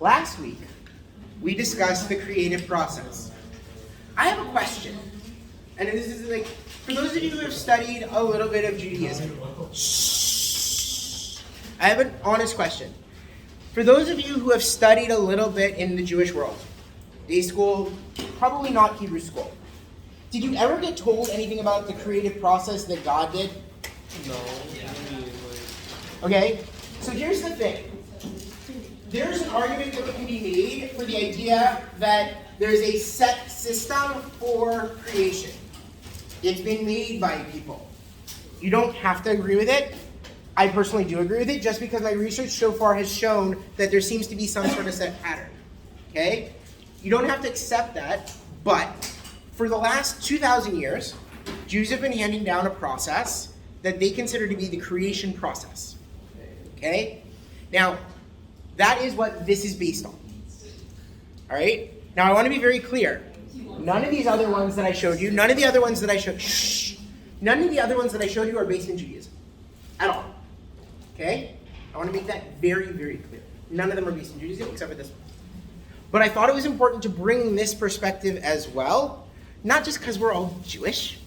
Last week, we discussed the creative process. I have a question, and this is like, for those of you who have studied a little bit of Judaism, I have an honest question. For those of you who have studied a little bit in the Jewish world, day school, probably not Hebrew school, did you ever get told anything about the creative process that God did? No. Okay, so here's the thing. There's an argument that can be made for the idea that there's a set system for creation. It's been made by people. You don't have to agree with it. I personally do agree with it, just because my research so far has shown that there seems to be some sort of set pattern. Okay? You don't have to accept that, but for the last 2,000 years, Jews have been handing down a process that they consider to be the creation process. Okay? Now, that is what this is based on. All right? Now, I want to be very clear. None of these other ones that I showed you, none of the other ones that I showed you are based in Judaism. At all. Okay? I want to make that very, very clear. None of them are based in Judaism except for this one. But I thought it was important to bring this perspective as well, not just because we're all Jewish,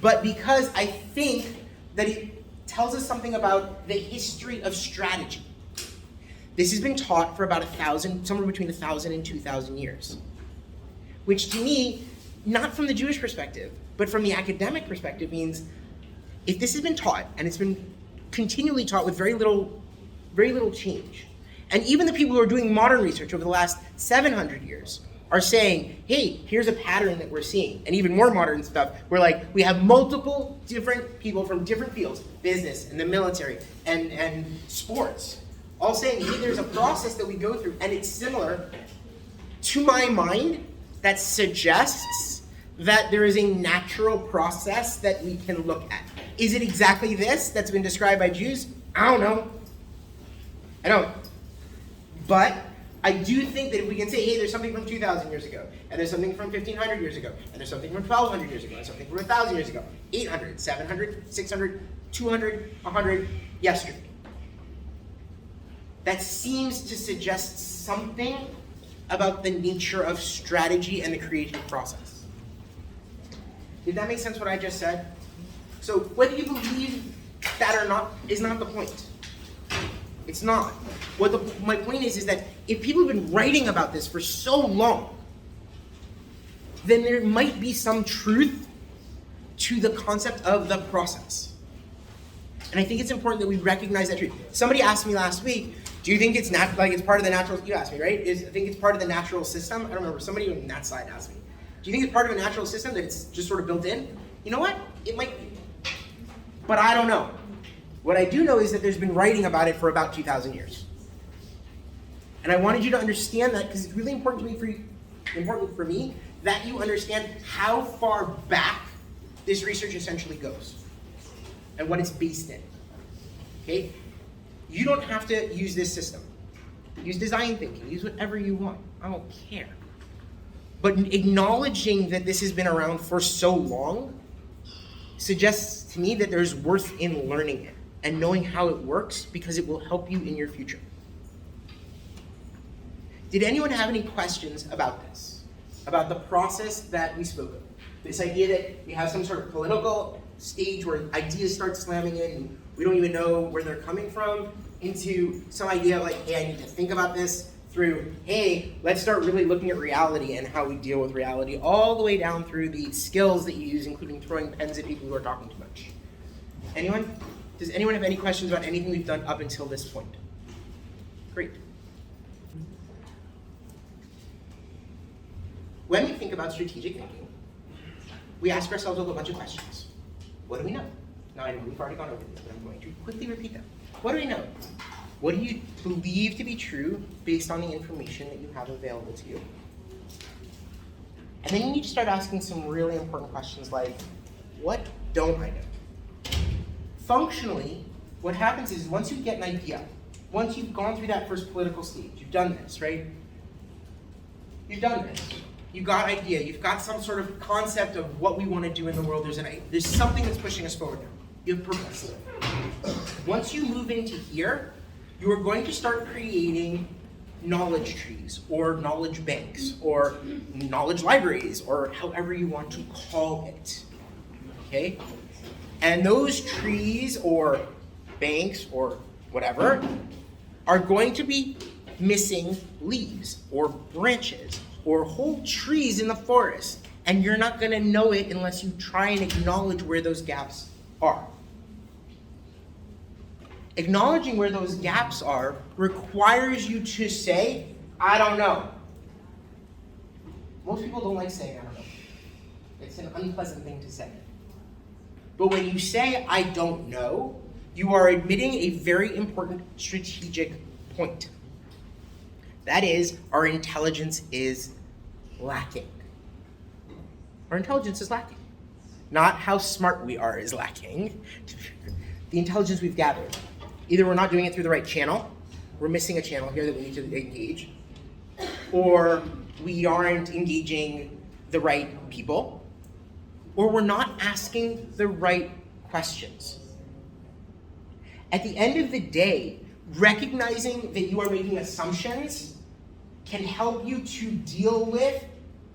but because I think that it tells us something about the history of strategy. This has been taught for about somewhere between 1,000 and 2,000 years. Which to me, not from the Jewish perspective, but from the academic perspective means if this has been taught, and it's been continually taught with very little change, and even the people who are doing modern research over the last 700 years are saying, hey, here's a pattern that we're seeing, and even more modern stuff, where like we have multiple different people from different fields, business and the military and sports, all saying, hey, there's a process that we go through, and it's similar, to my mind, that suggests that there is a natural process that we can look at. Is it exactly this that's been described by Jews? I don't know. I don't. But I do think that if we can say, hey, there's something from 2,000 years ago, and there's something from 1,500 years ago, and there's something from 1,200 years ago, and something from 1,000 years ago, 800, 700, 600, 200, 100, yesterday. That seems to suggest something about the nature of strategy and the creative process. Did that make sense what I just said? So whether you believe that or not is not the point. It's not. My point is that if people have been writing about this for so long, then there might be some truth to the concept of the process. And I think it's important that we recognize that truth. Somebody asked me last week, do you think it's it's part of the natural, you asked me, right? I think it's part of the natural system? I don't remember, somebody on that side asked me. Do you think it's part of a natural system that it's just sort of built in? You know what? It might be. But I don't know. What I do know is that there's been writing about it for about 2,000 years. And I wanted you to understand that because it's really important for me that you understand how far back this research essentially goes and what it's based in. Okay? You don't have to use this system. Use design thinking. Use whatever you want. I don't care. But acknowledging that this has been around for so long suggests to me that there's worth in learning it and knowing how it works because it will help you in your future. Did anyone have any questions about this? About the process that we spoke of? This idea that we have some sort of political stage where ideas start slamming in and we don't even know where they're coming from, into some idea of like, hey, I need to think about this, through, hey, let's start really looking at reality and how we deal with reality, all the way down through the skills that you use, including throwing pens at people who are talking too much. Anyone? Does anyone have any questions about anything we've done up until this point? Great. When we think about strategic thinking, we ask ourselves a whole bunch of questions. What do we know? Now, I know we've already gone over this, but I'm going to quickly repeat them. What do we know? What do you believe to be true based on the information that you have available to you? And then you need to start asking some really important questions like, what don't I know? Functionally, what happens is once you get an idea, once you've gone through that first political stage, you've done this, right? You've done this. You've got an idea. You've got some sort of concept of what we want to do in the world. There's something that's pushing us forward now. You have purpose. Once you move into here, you are going to start creating knowledge trees or knowledge banks or knowledge libraries or however you want to call it. Okay? And those trees or banks or whatever are going to be missing leaves or branches or whole trees in the forest. And you're not going to know it unless you try and acknowledge where those gaps are. Acknowledging where those gaps are requires you to say, I don't know. Most people don't like saying I don't know. It's an unpleasant thing to say. But when you say I don't know, you are admitting a very important strategic point. That is, our intelligence is lacking. Our intelligence is lacking. Not how smart we are is lacking. The intelligence we've gathered. Either we're not doing it through the right channel, we're missing a channel here that we need to engage, or we aren't engaging the right people, or we're not asking the right questions. At the end of the day, recognizing that you are making assumptions can help you to deal with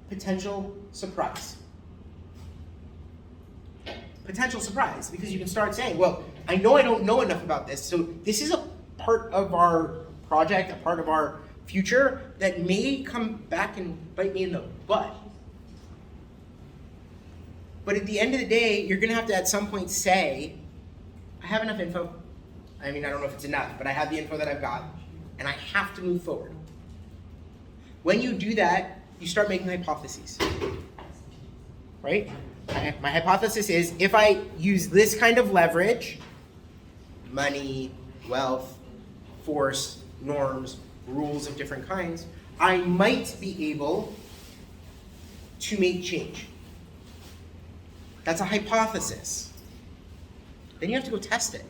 potential surprise. Potential surprise, because you can start saying, well, I know I don't know enough about this, so this is a part of our project, a part of our future that may come back and bite me in the butt. But at the end of the day, you're going to have to at some point say, I have enough info. I mean, I don't know if it's enough, but I have the info that I've got, and I have to move forward. When you do that, you start making hypotheses, right? My hypothesis is if I use this kind of leverage, money, wealth, force, norms, rules of different kinds, I might be able to make change. That's a hypothesis. Then you have to go test it.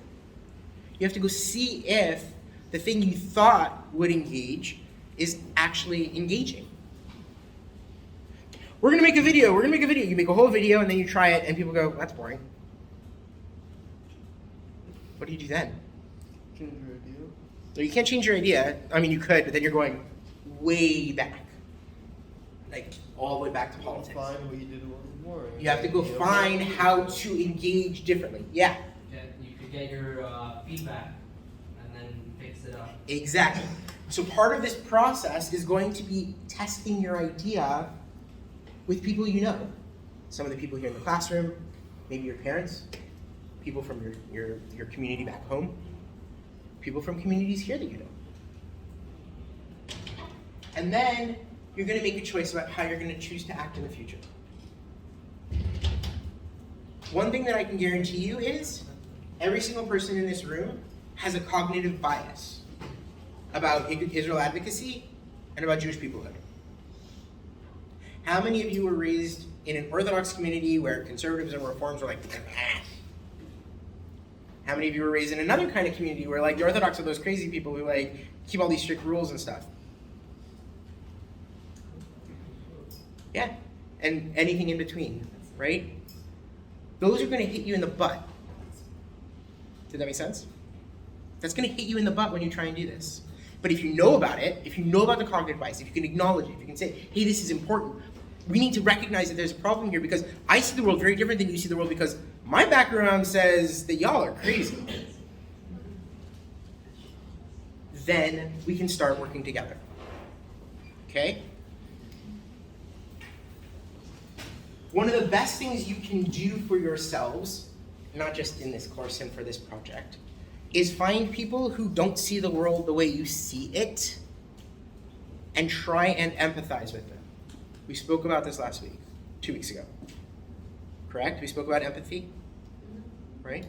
You have to go see if the thing you thought would engage is actually engaging. We're going to make a video. You make a whole video and then you try it and people go, that's boring. What do you do then? Change your idea. So you can't change your idea. I mean, you could, but then you're going way back. Like, all the way back to politics. Find what you did wasn't boring. You have to go find how to engage differently. Yeah. You could get your feedback and then fix it up. Exactly. So part of this process is going to be testing your idea with people you know. Some of the people here in the classroom, maybe your parents, people from your community back home, people from communities here that you know. And then you're going to make a choice about how you're going to choose to act in the future. One thing that I can guarantee you is every single person in this room has a cognitive bias about Israel advocacy and about Jewish peoplehood. How many of you were raised in an Orthodox community where conservatives and reforms were like, ah? How many of you were raised in another kind of community where like the Orthodox are those crazy people who like keep all these strict rules and stuff? Yeah, and anything in between, right? Those are going to hit you in the butt. Did that make sense? That's going to hit you in the butt when you try and do this. But if you know about it, if you know about the cognitive bias, if you can acknowledge it, if you can say, hey, this is important, we need to recognize that there's a problem here because I see the world very different than you see the world because my background says that y'all are crazy. Then we can start working together. Okay? One of the best things you can do for yourselves, not just in this course and for this project, is find people who don't see the world the way you see it and try and empathize with them. We spoke about this last week, 2 weeks ago. Correct? We spoke about empathy, right?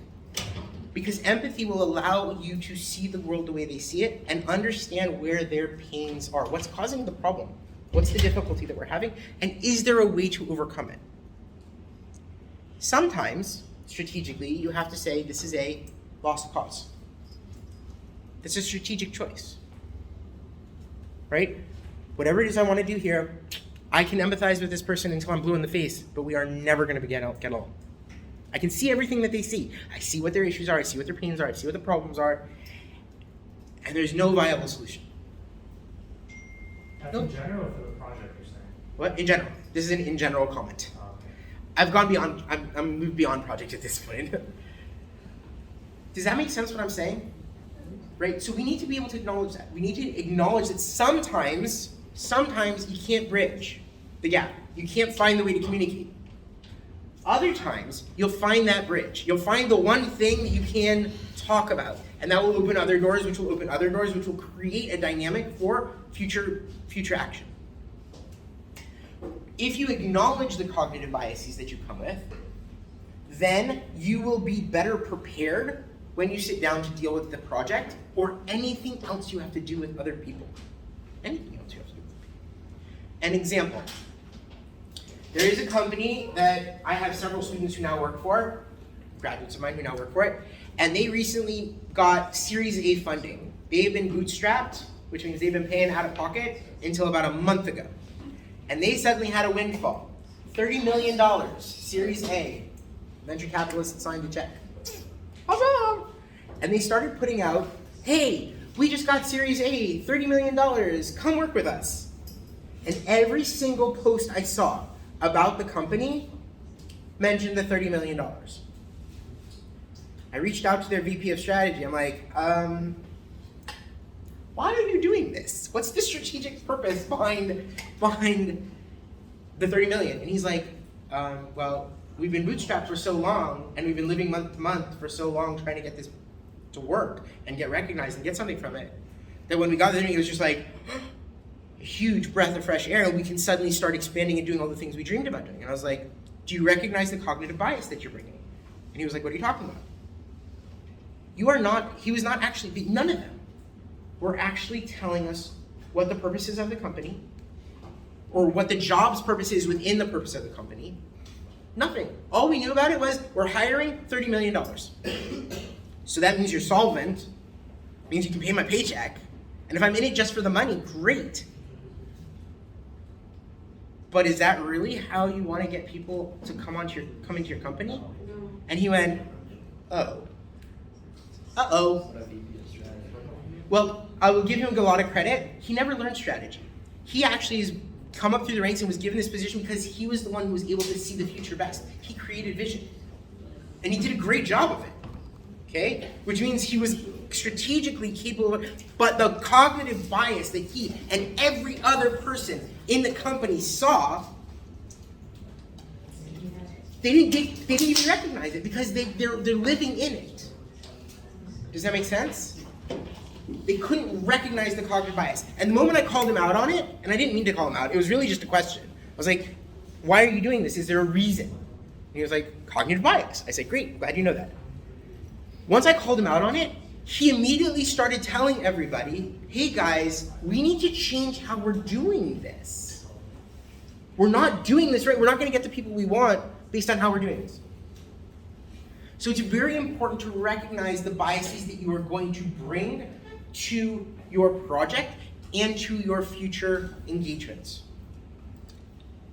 Because empathy will allow you to see the world the way they see it and understand where their pains are. What's causing the problem? What's the difficulty that we're having? And is there a way to overcome it? Sometimes, strategically, you have to say this is a lost cause. It's a strategic choice, right? Whatever it is I want to do here, I can empathize with this person until I'm blue in the face, but we are never going to get along. I can see everything that they see. I see what their issues are. I see what their pains are. I see what the problems are. And there's no viable solution. That's Nope. in general for the project, you're saying? What? In general. This is an in general comment. Oh, okay. I've gone beyond, I'm moved beyond project at this point. Does that make sense what I'm saying? Right? So we need to be able to acknowledge that. We need to acknowledge that sometimes you can't bridge the gap. You can't find the way to communicate. Other times, you'll find that bridge. You'll find the one thing that you can talk about. And that will open other doors, which will open other doors, which will create a dynamic for future action. If you acknowledge the cognitive biases that you come with, then you will be better prepared when you sit down to deal with the project or anything else you have to do with other people. Anything else you have to do with people. An example. There is a company that I have several students who now work for, graduates of mine who now work for it, and they recently got Series A funding. They've been bootstrapped, which means they've been paying out of pocket until about a month ago. And they suddenly had a windfall. $30 million, Series A. Venture capitalists signed a check. Awesome! And they started putting out, hey, we just got Series A, $30 million, come work with us. And every single post I saw about the company mentioned the $30 million. I reached out to their VP of strategy. I'm like, why are you doing this? What's the strategic purpose behind the 30 million? And he's like, well, we've been bootstrapped for so long, and we've been living month to month for so long trying to get this to work and get recognized and get something from it, that when we got there, it was just like a huge breath of fresh air, and we can suddenly start expanding and doing all the things we dreamed about doing. And I was like, do you recognize the cognitive bias that you're bringing? And he was like, what are you talking about? He was not actually, none of them were actually telling us what the purpose is of the company, or what the job's purpose is within the purpose of the company. Nothing. All we knew about it was, we're hiring $30 million. So that means you're solvent, means you can pay my paycheck, and if I'm in it just for the money, great. But is that really how you want to get people to come into your company? No. And he went, oh. Uh-oh. What a VP of strategy. Well, I will give him a lot of credit. He never learned strategy. He actually has come up through the ranks and was given this position because he was the one who was able to see the future best. He created vision. And he did a great job of it. Okay? Which means he was strategically capable of it. But the cognitive bias that he and every other person in the company saw, they didn't even recognize it because they're living in it. Does that make sense? They couldn't recognize the cognitive bias. And the moment I called him out on it, and I didn't mean to call him out, it was really just a question. I was like, why are you doing this? Is there a reason? And he was like, cognitive bias. I said, great, glad you know that. Once I called him out on it, he immediately started telling everybody, hey guys, we need to change how we're doing this. We're not doing this right. We're not going to get the people we want based on how we're doing this. So it's very important to recognize the biases that you are going to bring to your project and to your future engagements.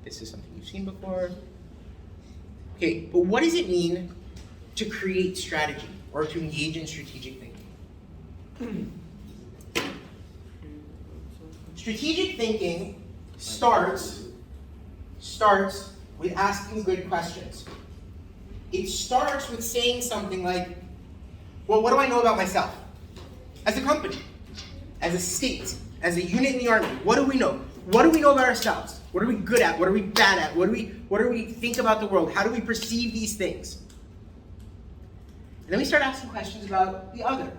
This is something you've seen before. Okay, but what does it mean to create strategy or to engage in strategic thinking? Strategic thinking starts with asking good questions. It starts with saying something like, well, what do I know about myself? As a company, as a state, as a unit in the army, what do we know? What do we know about ourselves? What are we good at? What are we bad at? What do we think about the world? How do we perceive these things? And then we start asking questions about the other.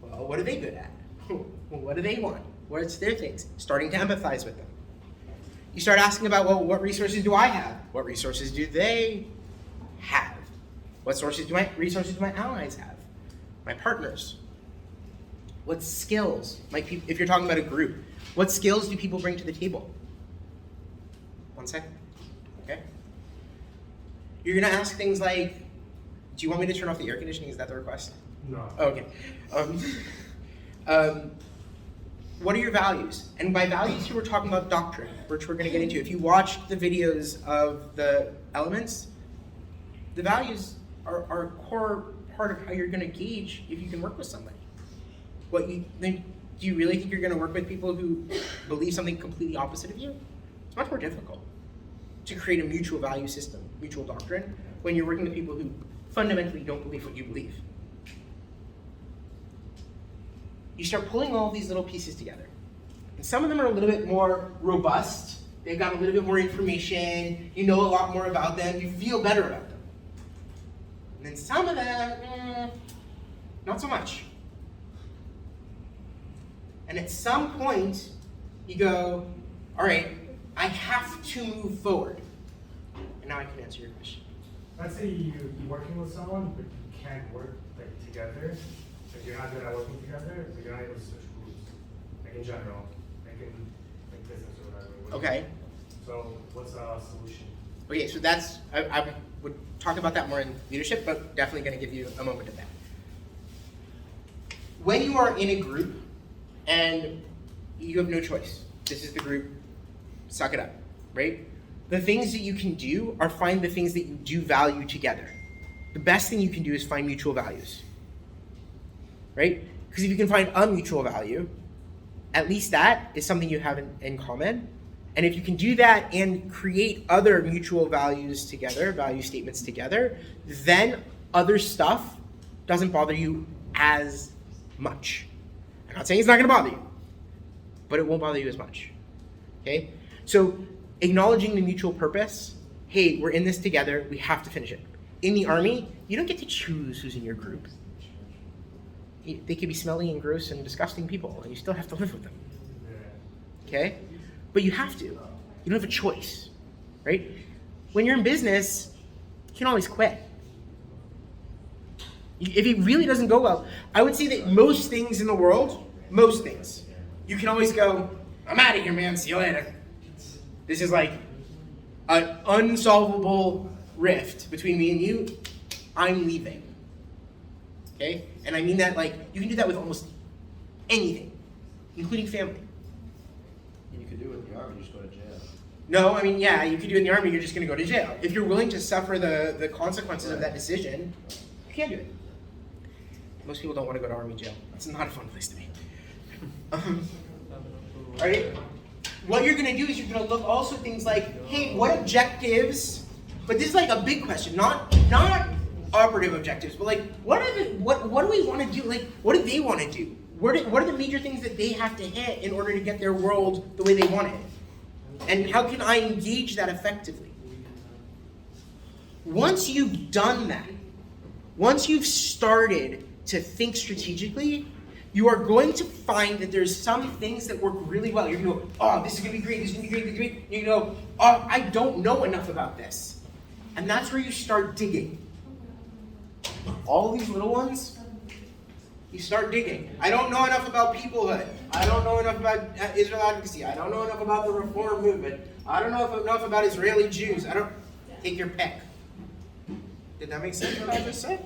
Well, what are they good at? Well, what do they want? What's their things? Starting to empathize with them. You start asking about, well, what resources do I have? What resources do they have? What resources do my allies have? My partners? What skills, if you're talking about a group, what skills do people bring to the table? 1 second, okay? You're gonna ask things like, do you want me to turn off the air conditioning? Is that the request? No. Oh, okay. What are your values? And by values here, we're talking about doctrine, which we're gonna get into. If you watched the videos of the elements, the values are a core part of how you're gonna gauge if you can work with somebody. Do you really think you're going to work with people who believe something completely opposite of you? It's much more difficult to create a mutual value system, mutual doctrine, when you're working with people who fundamentally don't believe what you believe. You start pulling all these little pieces together. And some of them are a little bit more robust. They've got a little bit more information. You know a lot more about them. You feel better about them. And then some of them, not so much. And at some point, you go, all right, I have to move forward. And now I can answer your question. Let's say you're working with someone, but you can't work like together. Like you're not good at working together, but you're not able to switch groups. Like in general, like in like business or whatever. Okay. So what's a solution? Okay, so that's, I would talk about that more in leadership, but definitely going to give you a moment of that. When you are in a group and you have no choice, this is the group, suck it up, right? The things that you can do are find the things that you do value together. The best thing you can do is find mutual values, right? Because if you can find a mutual value, at least that is something you have in common. And if you can do that and create other mutual values together, value statements together, then other stuff doesn't bother you as much. I'm not saying it's not going to bother you, but it won't bother you as much. Okay? So acknowledging the mutual purpose, hey, we're in this together, we have to finish it. In the army, you don't get to choose who's in your group. They could be smelly and gross and disgusting people, and you still have to live with them. Okay? But you have to. You don't have a choice, right? When you're in business, you can always quit. If it really doesn't go well, I would say that most things in the world, most things, you can always go, I'm out of here, man, see you later. This is like an unsolvable rift between me and you. I'm leaving. Okay? And I mean that like, you can do that with almost anything, including family. You could do it in the army, just go to jail. No, I mean, yeah, you could do it in the army, you're just going to go to jail. If you're willing to suffer the consequences of that decision, you can do it. Most people don't want to go to army jail. It's not a fun place to be. Right? What you're going to do is you're going to look also at things like, hey, what objectives, but this is like a big question, not operative objectives, but like, what do we want to do? Like, what do they want to do? What are the major things that they have to hit in order to get their world the way they want it? And how can I engage that effectively? Once you've done that, once you've started to think strategically, you are going to find that there's some things that work really well. You're going to go, oh, this is going to be great, this is going to be great, this is going to be great. You go, oh, I don't know enough about this. And that's where you start digging. All these little ones, you start digging. I don't know enough about peoplehood. I don't know enough about Israel advocacy. I don't know enough about the reform movement. I don't know enough about Israeli Jews. Take your pick. Did that make sense what I just said?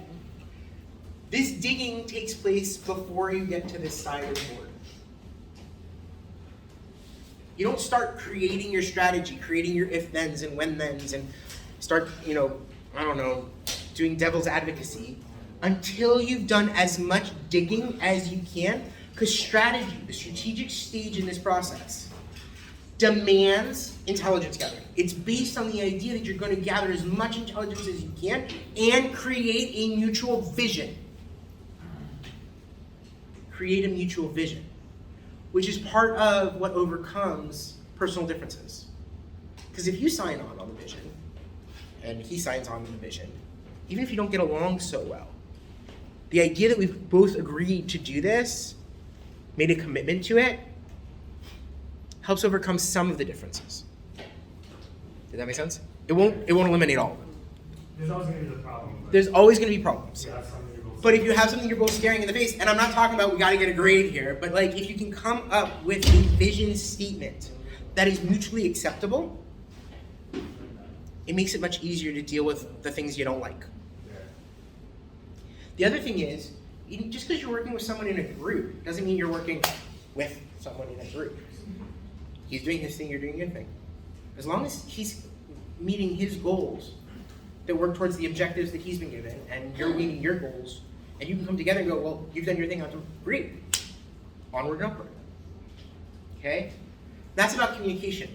This digging takes place before you get to this side of the board. You don't start creating your strategy, creating your if-thens and when-thens, and start, doing devil's advocacy until you've done as much digging as you can, because strategy, the strategic stage in this process, demands intelligence gathering. It's based on the idea that you're going to gather as much intelligence as you can and create a mutual vision. Create a mutual vision, which is part of what overcomes personal differences. Because if you sign on the vision, and he signs on the vision, even if you don't get along so well, the idea that we've both agreed to do this, made a commitment to it, helps overcome some of the differences. Did that make sense? It won't eliminate all of them. There's always going to be the problem. There's always going to be problems. You have something you're both But if you have something you're both staring in the face, and I'm not talking about we got to get a grade here, but like if you can come up with a vision statement that is mutually acceptable, it makes it much easier to deal with the things you don't like. The other thing is, just because you're working with someone in a group doesn't mean you're working with someone in a group. He's doing his thing, you're doing your thing. As long as he's meeting his goals that work towards the objectives that he's been given, and you're meeting your goals, and you can come together and go, well, you've done your thing, I have to agree. onward and upward. Okay? That's about communication.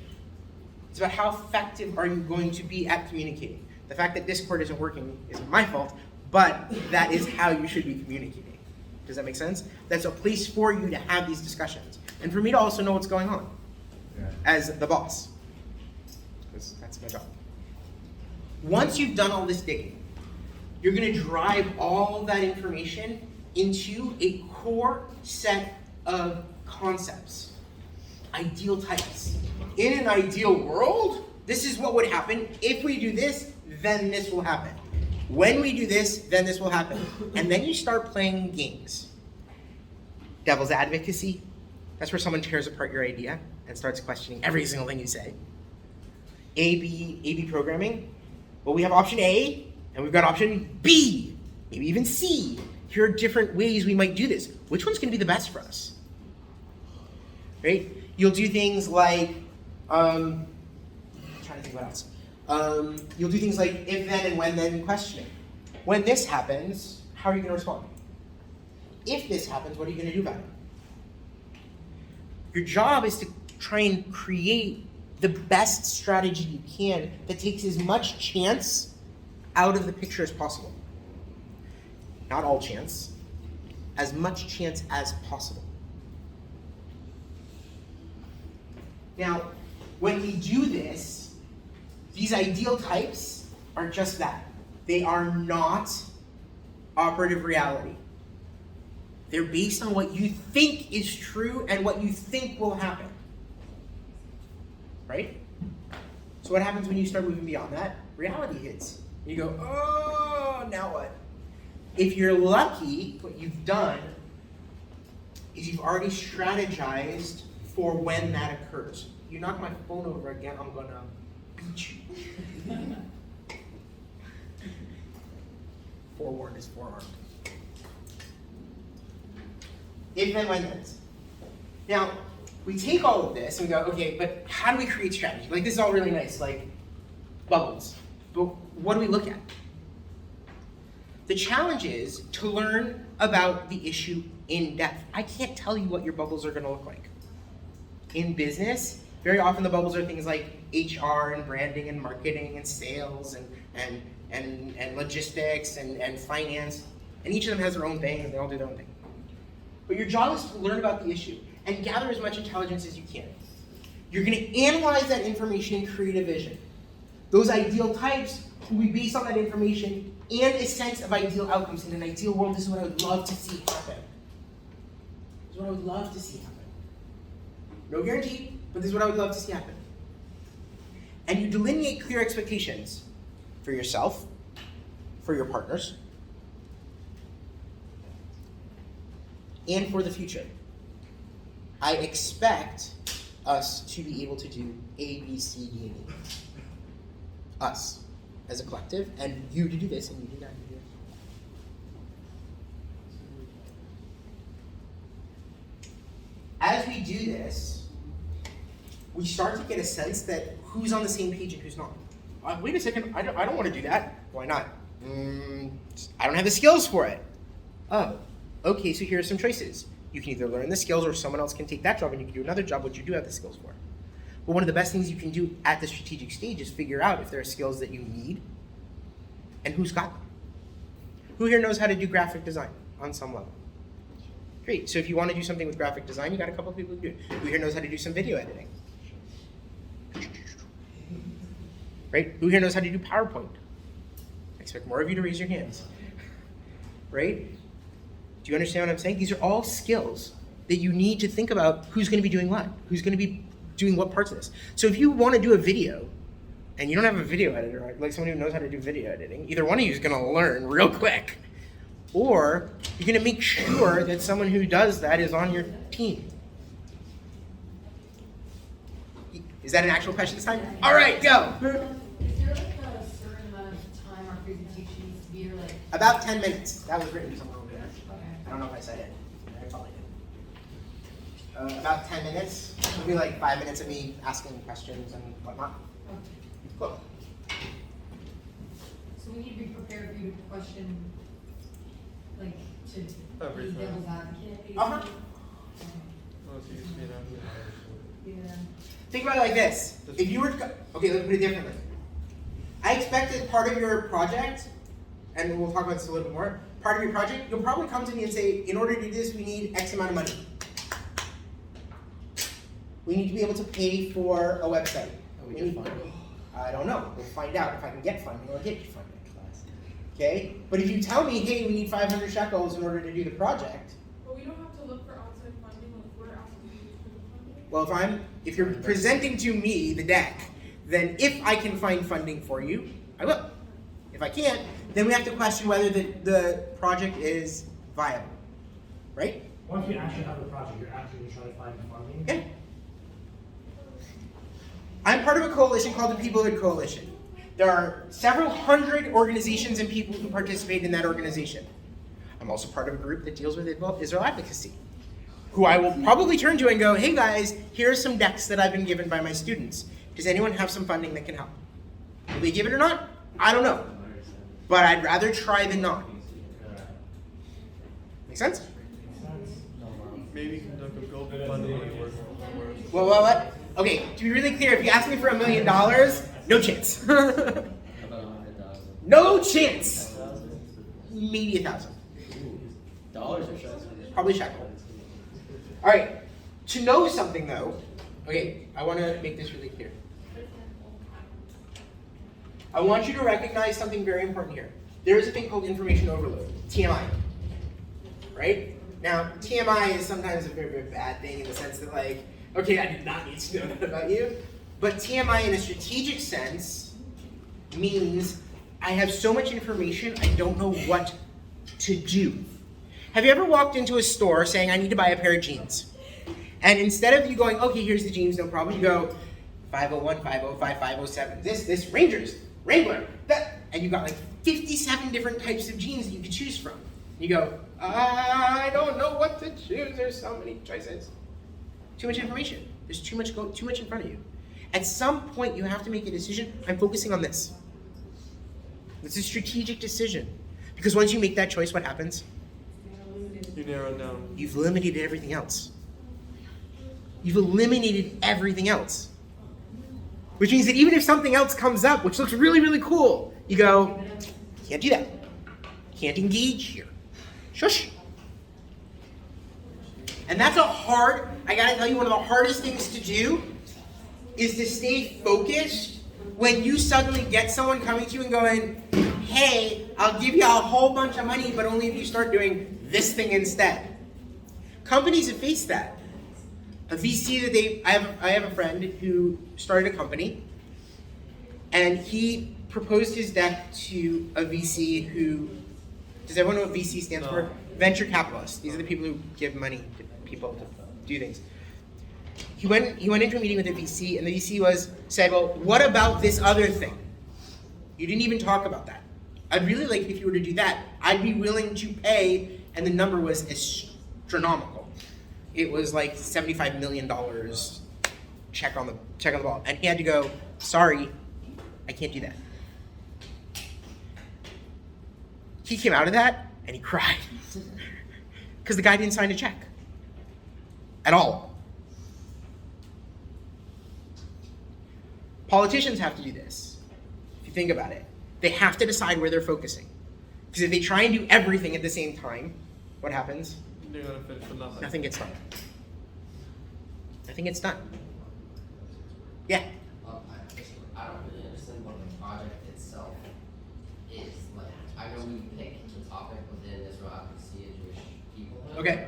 It's about how effective are you going to be at communicating. The fact that Discord isn't working isn't my fault, but that is how you should be communicating. Does that make sense? That's a place for you to have these discussions. And for me to also know what's going on as the boss. Because that's my job. Once you've done all this digging, you're going to drive all that information into a core set of concepts. Ideal types. In an ideal world, this is what would happen. If we do this, then this will happen. When we do this, then this will happen. And then you start playing games. Devil's advocacy. That's where someone tears apart your idea and starts questioning every single thing you say. A-B programming. Well, we have option A, and we've got option B, maybe even C. Here are different ways we might do this. Which one's going to be the best for us? Right? You'll do things like, I'm trying to think what else. You'll do things like if then and when then questioning. When this happens, how are you going to respond? If this happens, what are you going to do about it? Your job is to try and create the best strategy you can that takes as much chance out of the picture as possible. Not all chance, as much chance as possible. Now, when we do this, these ideal types are just that. They are not operative reality. They're based on what you think is true and what you think will happen. Right? So what happens when you start moving beyond that? Reality hits. You go, oh, now what? If you're lucky, what you've done is you've already strategized for when that occurs. You knock my phone over again, I'm gonna beat you. Forewarned is forearmed. If then, when then. Now, we take all of this and we go, okay, but how do we create strategy? Like, this is all really nice, like bubbles. But what do we look at? The challenge is to learn about the issue in depth. I can't tell you what your bubbles are going to look like. In business, very often the bubbles are things like HR and branding and marketing and sales and logistics and finance. And each of them has their own thing and they all do their own thing. But your job is to learn about the issue and gather as much intelligence as you can. You're going to analyze that information and create a vision. Those ideal types will be based on that information and a sense of ideal outcomes. In an ideal world, this is what I would love to see happen. This is what I would love to see happen. No guarantee, but this is what I would love to see happen. And you delineate clear expectations for yourself, for your partners, and for the future. I expect us to be able to do A, B, C, D, and E. Us, as a collective, and you to do this, and you do that, and you do that. As we do this, we start to get a sense that who's on the same page and who's not. Wait a second, I don't want to do that. Why not? I don't have the skills for it. Oh, okay, so here are some choices. You can either learn the skills or someone else can take that job and you can do another job which you do have the skills for. But one of the best things you can do at the strategic stage is figure out if there are skills that you need and who's got them. Who here knows how to do graphic design on some level? Great, so if you want to do something with graphic design, you got a couple of people who do it. Who here knows how to do some video editing? Right? Who here knows how to do PowerPoint? I expect more of you to raise your hands. Right? Do you understand what I'm saying? These are all skills that you need to think about who's going to be doing what, who's going to be doing what parts of this. So if you want to do a video and you don't have a video editor, like someone who knows how to do video editing, either one of you is going to learn real quick, or you're going to make sure that someone who does that is on your team. Is that an actual question this time? All right, go. Is there like a certain amount of time our presentation needs to be, or like? About 10 minutes. That was written somewhere over there. Okay. I don't know if I said it. I probably did. About 10 minutes. It'll be like 5 minutes of me asking questions and whatnot. Cool. So we need to be prepared for you to question, like, to be Everything. devil's advocate, basically? Uh-huh. Okay. Yeah. Think about it like this. If you were to, okay, let me put it differently. I expect that part of your project, and we'll talk about this a little bit more, part of your project, you'll probably come to me and say, in order to do this, we need X amount of money. We need to be able to pay for a website. We can find it. I don't know. We'll find out. If I can get funding, I'll get you funding. Okay? But if you tell me, hey, we need 500 shekels in order to do the project, But we don't have to look for outside funding if we're asking for funding. well, if you're presenting to me the deck, then if I can find funding for you, I will. If I can't, then we have to question whether the project is viable. Right? Once you actually have the project, you're actually trying to find funding. Yeah. I'm part of a coalition called the Peoplehood Coalition. There are several hundred organizations and people who participate in that organization. I'm also part of a group that deals with Israel advocacy, who I will probably turn to and go, hey guys, here are some decks that I've been given by my students. Does anyone have some funding that can help? Will they give it or not? I don't know. But I'd rather try than not. Make sense? Maybe conduct a GoFundMe or What? Okay, to be really clear, if you ask me for $1 million, no chance. About 100,000. No chance. Maybe 1,000. Dollars or shekels? Probably shekel. All right. To know something though, okay, I want to make this really clear. I want you to recognize something very important here. There is a thing called information overload, TMI. Right? Now, TMI is sometimes a very, very bad thing in the sense that like, okay, I did not need to know that about you. But TMI in a strategic sense means I have so much information, I don't know what to do. Have you ever walked into a store saying, I need to buy a pair of jeans? And instead of you going, okay, here's the jeans, no problem, you go 501, 505, 507, this, Rangers, Wrangler, that, and you got like 57 different types of jeans that you could choose from. You go, I don't know what to choose, there's so many choices. Too much information. There's too much in front of you. At some point, you have to make a decision. I'm focusing on this. It's a strategic decision. Because once you make that choice, what happens? you narrow it down. You've eliminated everything else. You've eliminated everything else. Which means that even if something else comes up, which looks really, really cool, you go, can't do that. Can't engage here. Shush. And that's I gotta tell you, one of the hardest things to do is to stay focused when you suddenly get someone coming to you and going, hey, I'll give you a whole bunch of money, but only if you start doing this thing instead. Companies have faced that. A VC that I have a friend who started a company, and he proposed his deck to a VC who, does everyone know what VC stands for? Venture capitalists. These are the people who give money to people to do things. He went into a meeting with a VC, and the VC said, well, what about this other thing? You didn't even talk about that. I'd really like if you were to do that. I'd be willing to pay, and the number was astronomical. It was like $75 million check on the ball. And he had to go, sorry, I can't do that. He came out of that and he cried. Because the guy didn't sign a check. At all. Politicians have to do this. If you think about it. They have to decide where they're focusing. Because if they try and do everything at the same time, what happens? They're gonna finish with nothing. Nothing gets done. Nothing gets done. Yeah. I don't really understand what the project itself is. Like, I know we picked the topic within Israel advocacy and Jewish people. Okay.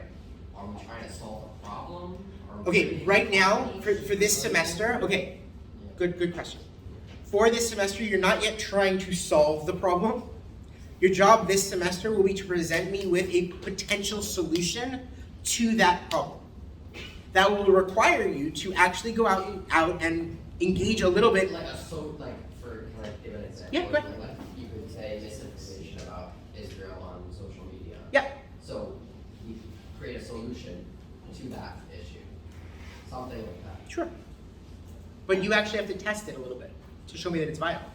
Are we trying to solve a problem? Okay, right now, for this semester, okay, good question. For this semester, you're not yet trying to solve the problem. Your job this semester will be to present me with a potential solution to that problem. That will require you to actually go out and engage a little bit. Can I give an example? Yeah, go ahead. Like, you could say misinformation about Israel on social media. Yeah. So you create a solution to that issue. Something like that. Sure. But you actually have to test it a little bit to show me that it's viable.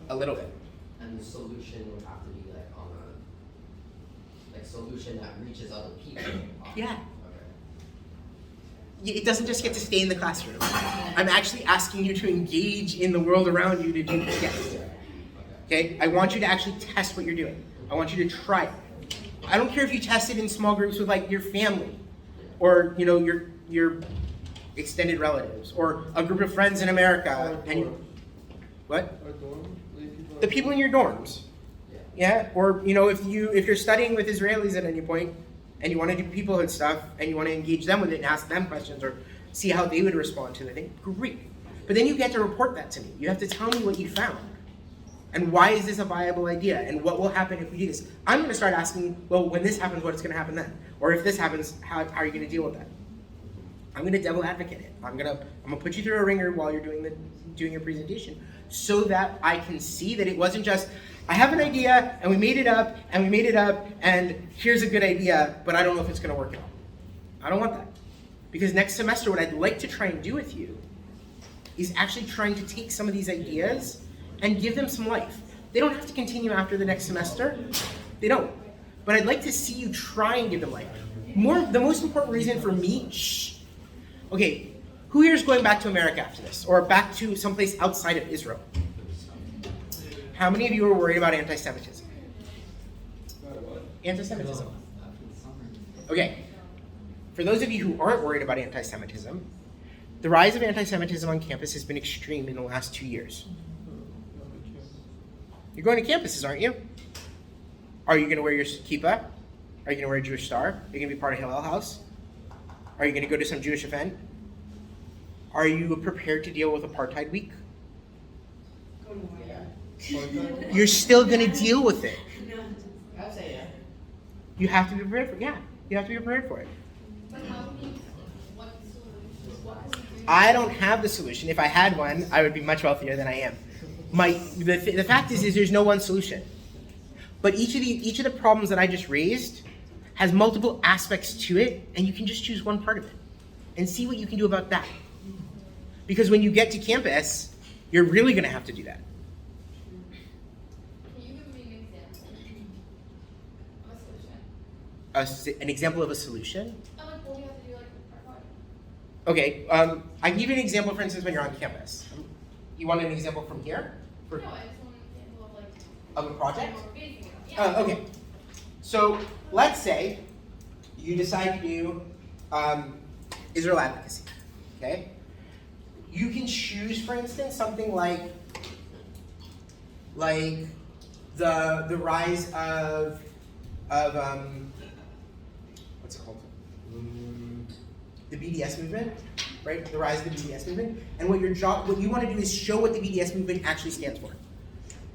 A little bit. And the solution would have to be like on a like solution that reaches other people. Yeah. Okay. It doesn't just get to stay in the classroom. I'm actually asking you to engage in the world around you to do this. Yes. Okay? I want you to actually test what you're doing. I want you to try it. I don't care if you test it in small groups with like your family or your extended relatives or a group of friends in America. And what? Our dorm, like people The people in your dorms. Yeah? Or if you're studying with Israelis at any point and you want to do peoplehood stuff and you want to engage them with it and ask them questions or see how they would respond to the thing, great. But then you get to report that to me. You have to tell me what you found. And why is this a viable idea? And what will happen if we do this? I'm going to start asking, well, when this happens, what's going to happen then? Or if this happens, how are you going to deal with that? I'm going to devil advocate it. I'm going to put you through a ringer while you're doing your presentation so that I can see that it wasn't just, I have an idea, and we made it up, and here's a good idea, but I don't know if it's going to work out. I don't want that. Because next semester, what I'd like to try and do with you is actually trying to take some of these ideas and give them some life. They don't have to continue after the next semester. They don't. But I'd like to see you try and give them life. The most important reason for me, okay, who here is going back to America after this? Or back to someplace outside of Israel? How many of you are worried about anti-Semitism? Anti-Semitism. Okay. For those of you who aren't worried about anti-Semitism, the rise of anti-Semitism on campus has been extreme in the last 2 years. You're going to campuses, aren't you? Are you going to wear your kippah? Are you going to wear a Jewish star? Are you going to be part of Hillel House? Are you going to go to some Jewish event? Are you prepared to deal with Apartheid Week? You're still going to deal with it. I'd say yeah. You have to be prepared for it. Yeah, you have to be prepared for it. But how many, what solutions, what can we do? I don't have the solution. If I had one, I would be much wealthier than I am. The fact is there's no one solution. But each of the problems that I just raised has multiple aspects to it, and you can just choose one part of it and see what you can do about that. Because when you get to campus, you're really going to have to do that. Can you give me an example of a solution? An example of a solution. I like what we have to do, like, our project. Okay, I can give you an example, for instance, when you're on campus. You want an example from here? No, I just want an example of, like. Of a project? what we're basing it on. Yeah. Okay. So let's say you decide to do Israel advocacy. Okay. You can choose, for instance, something like the rise of what's it called? The BDS movement, right? The rise of the BDS movement. And what you want to do is show what the BDS movement actually stands for.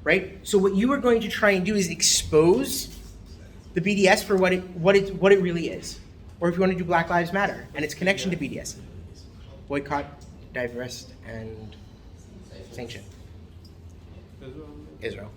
Right? So what you are going to try and do is expose the BDS for what it really is. Or if you want to do Black Lives Matter and its connection to BDS. Boycott, divest, and sanction. Israel.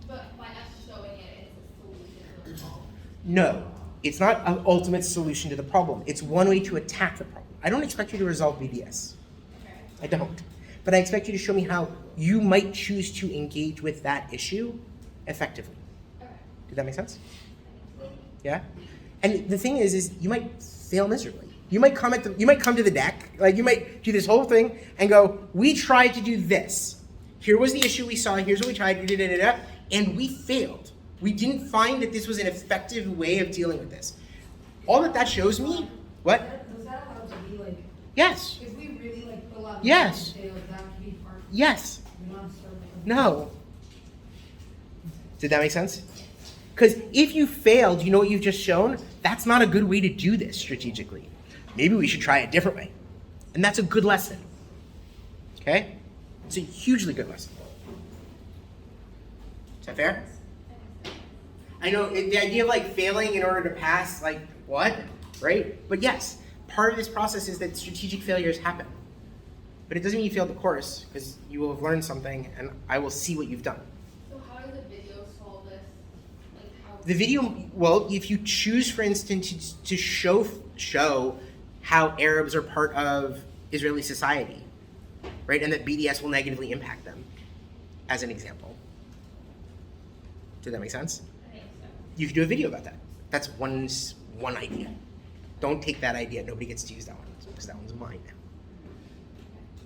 But by us showing it, it's a solution to the problem. No, it's not an ultimate solution to the problem. It's one way to attack the problem. I don't expect you to resolve BDS. Okay. I don't. But I expect you to show me how you might choose to engage with that issue effectively. Okay. Did that make sense? Yeah? And the thing is you might fail miserably. You might come to the deck, like you might do this whole thing and go, we tried to do this. Here was the issue we saw, here's what we tried, and we failed. We didn't find that this was an effective way of dealing with this. All that shows me, what? Does that have to be like, Yes. if we really like put a lot of Yes. details, that could be part of it? Yes. We don't start with- No. Did that make sense? Because if you failed, you know what you've just shown? That's not a good way to do this strategically. Maybe we should try a different way. And that's a good lesson. Okay? It's a hugely good lesson. Is that fair? I know the idea of like failing in order to pass, like what? Right? But yes, part of this process is that strategic failures happen. But it doesn't mean you failed the course, because you will have learned something and I will see what you've done. So how does the video solve this? Like how? The video, well, if you choose, for instance, to show how Arabs are part of Israeli society, right, and that BDS will negatively impact them, as an example. Did that make sense? I think so. You could do a video about that. That's one idea. Don't take that idea. Nobody gets to use that one because that one's mine now.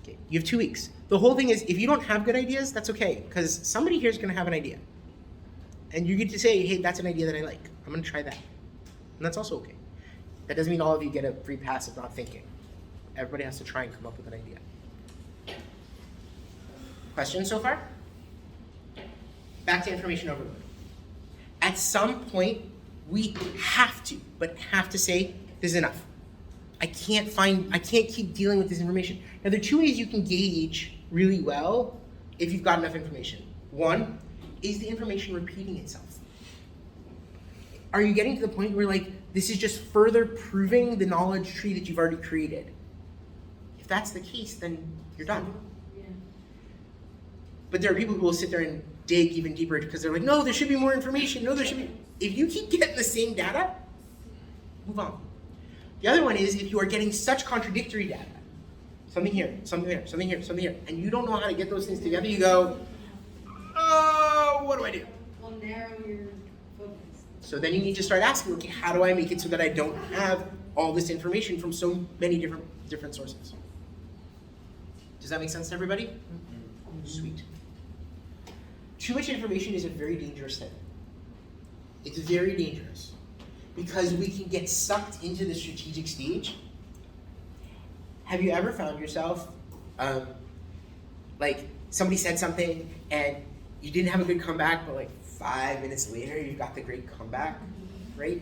Okay, you have 2 weeks. The whole thing is, if you don't have good ideas, that's okay, because somebody here is going to have an idea. And you get to say, hey, that's an idea that I like. I'm going to try that. And that's also okay. That doesn't mean all of you get a free pass of not thinking. Everybody has to try and come up with an idea. Questions so far? Back to information overload. At some point, we have to say, this is enough. I can't keep dealing with this information. Now, there are 2 ways you can gauge really well if you've got enough information. One, is the information repeating itself? Are you getting to the point where, like, this is just further proving the knowledge tree that you've already created? If that's the case, then you're done. Yeah. But there are people who will sit there and dig even deeper because they're like, no, there should be more information. No, there should be. If you keep getting the same data, move on. The other one is if you are getting such contradictory data, something here, something there, something here, something here, and you don't know how to get those things together, you go, oh, what do I do? Well, narrow your focus. So then you need to start asking, okay, how do I make it so that I don't have all this information from so many different sources? Does that make sense to everybody? Sweet. Too much information is a very dangerous thing. It's very dangerous because we can get sucked into the strategic stage. Have you ever found yourself, like somebody said something and you didn't have a good comeback, but like 5 minutes later you've got the great comeback, right?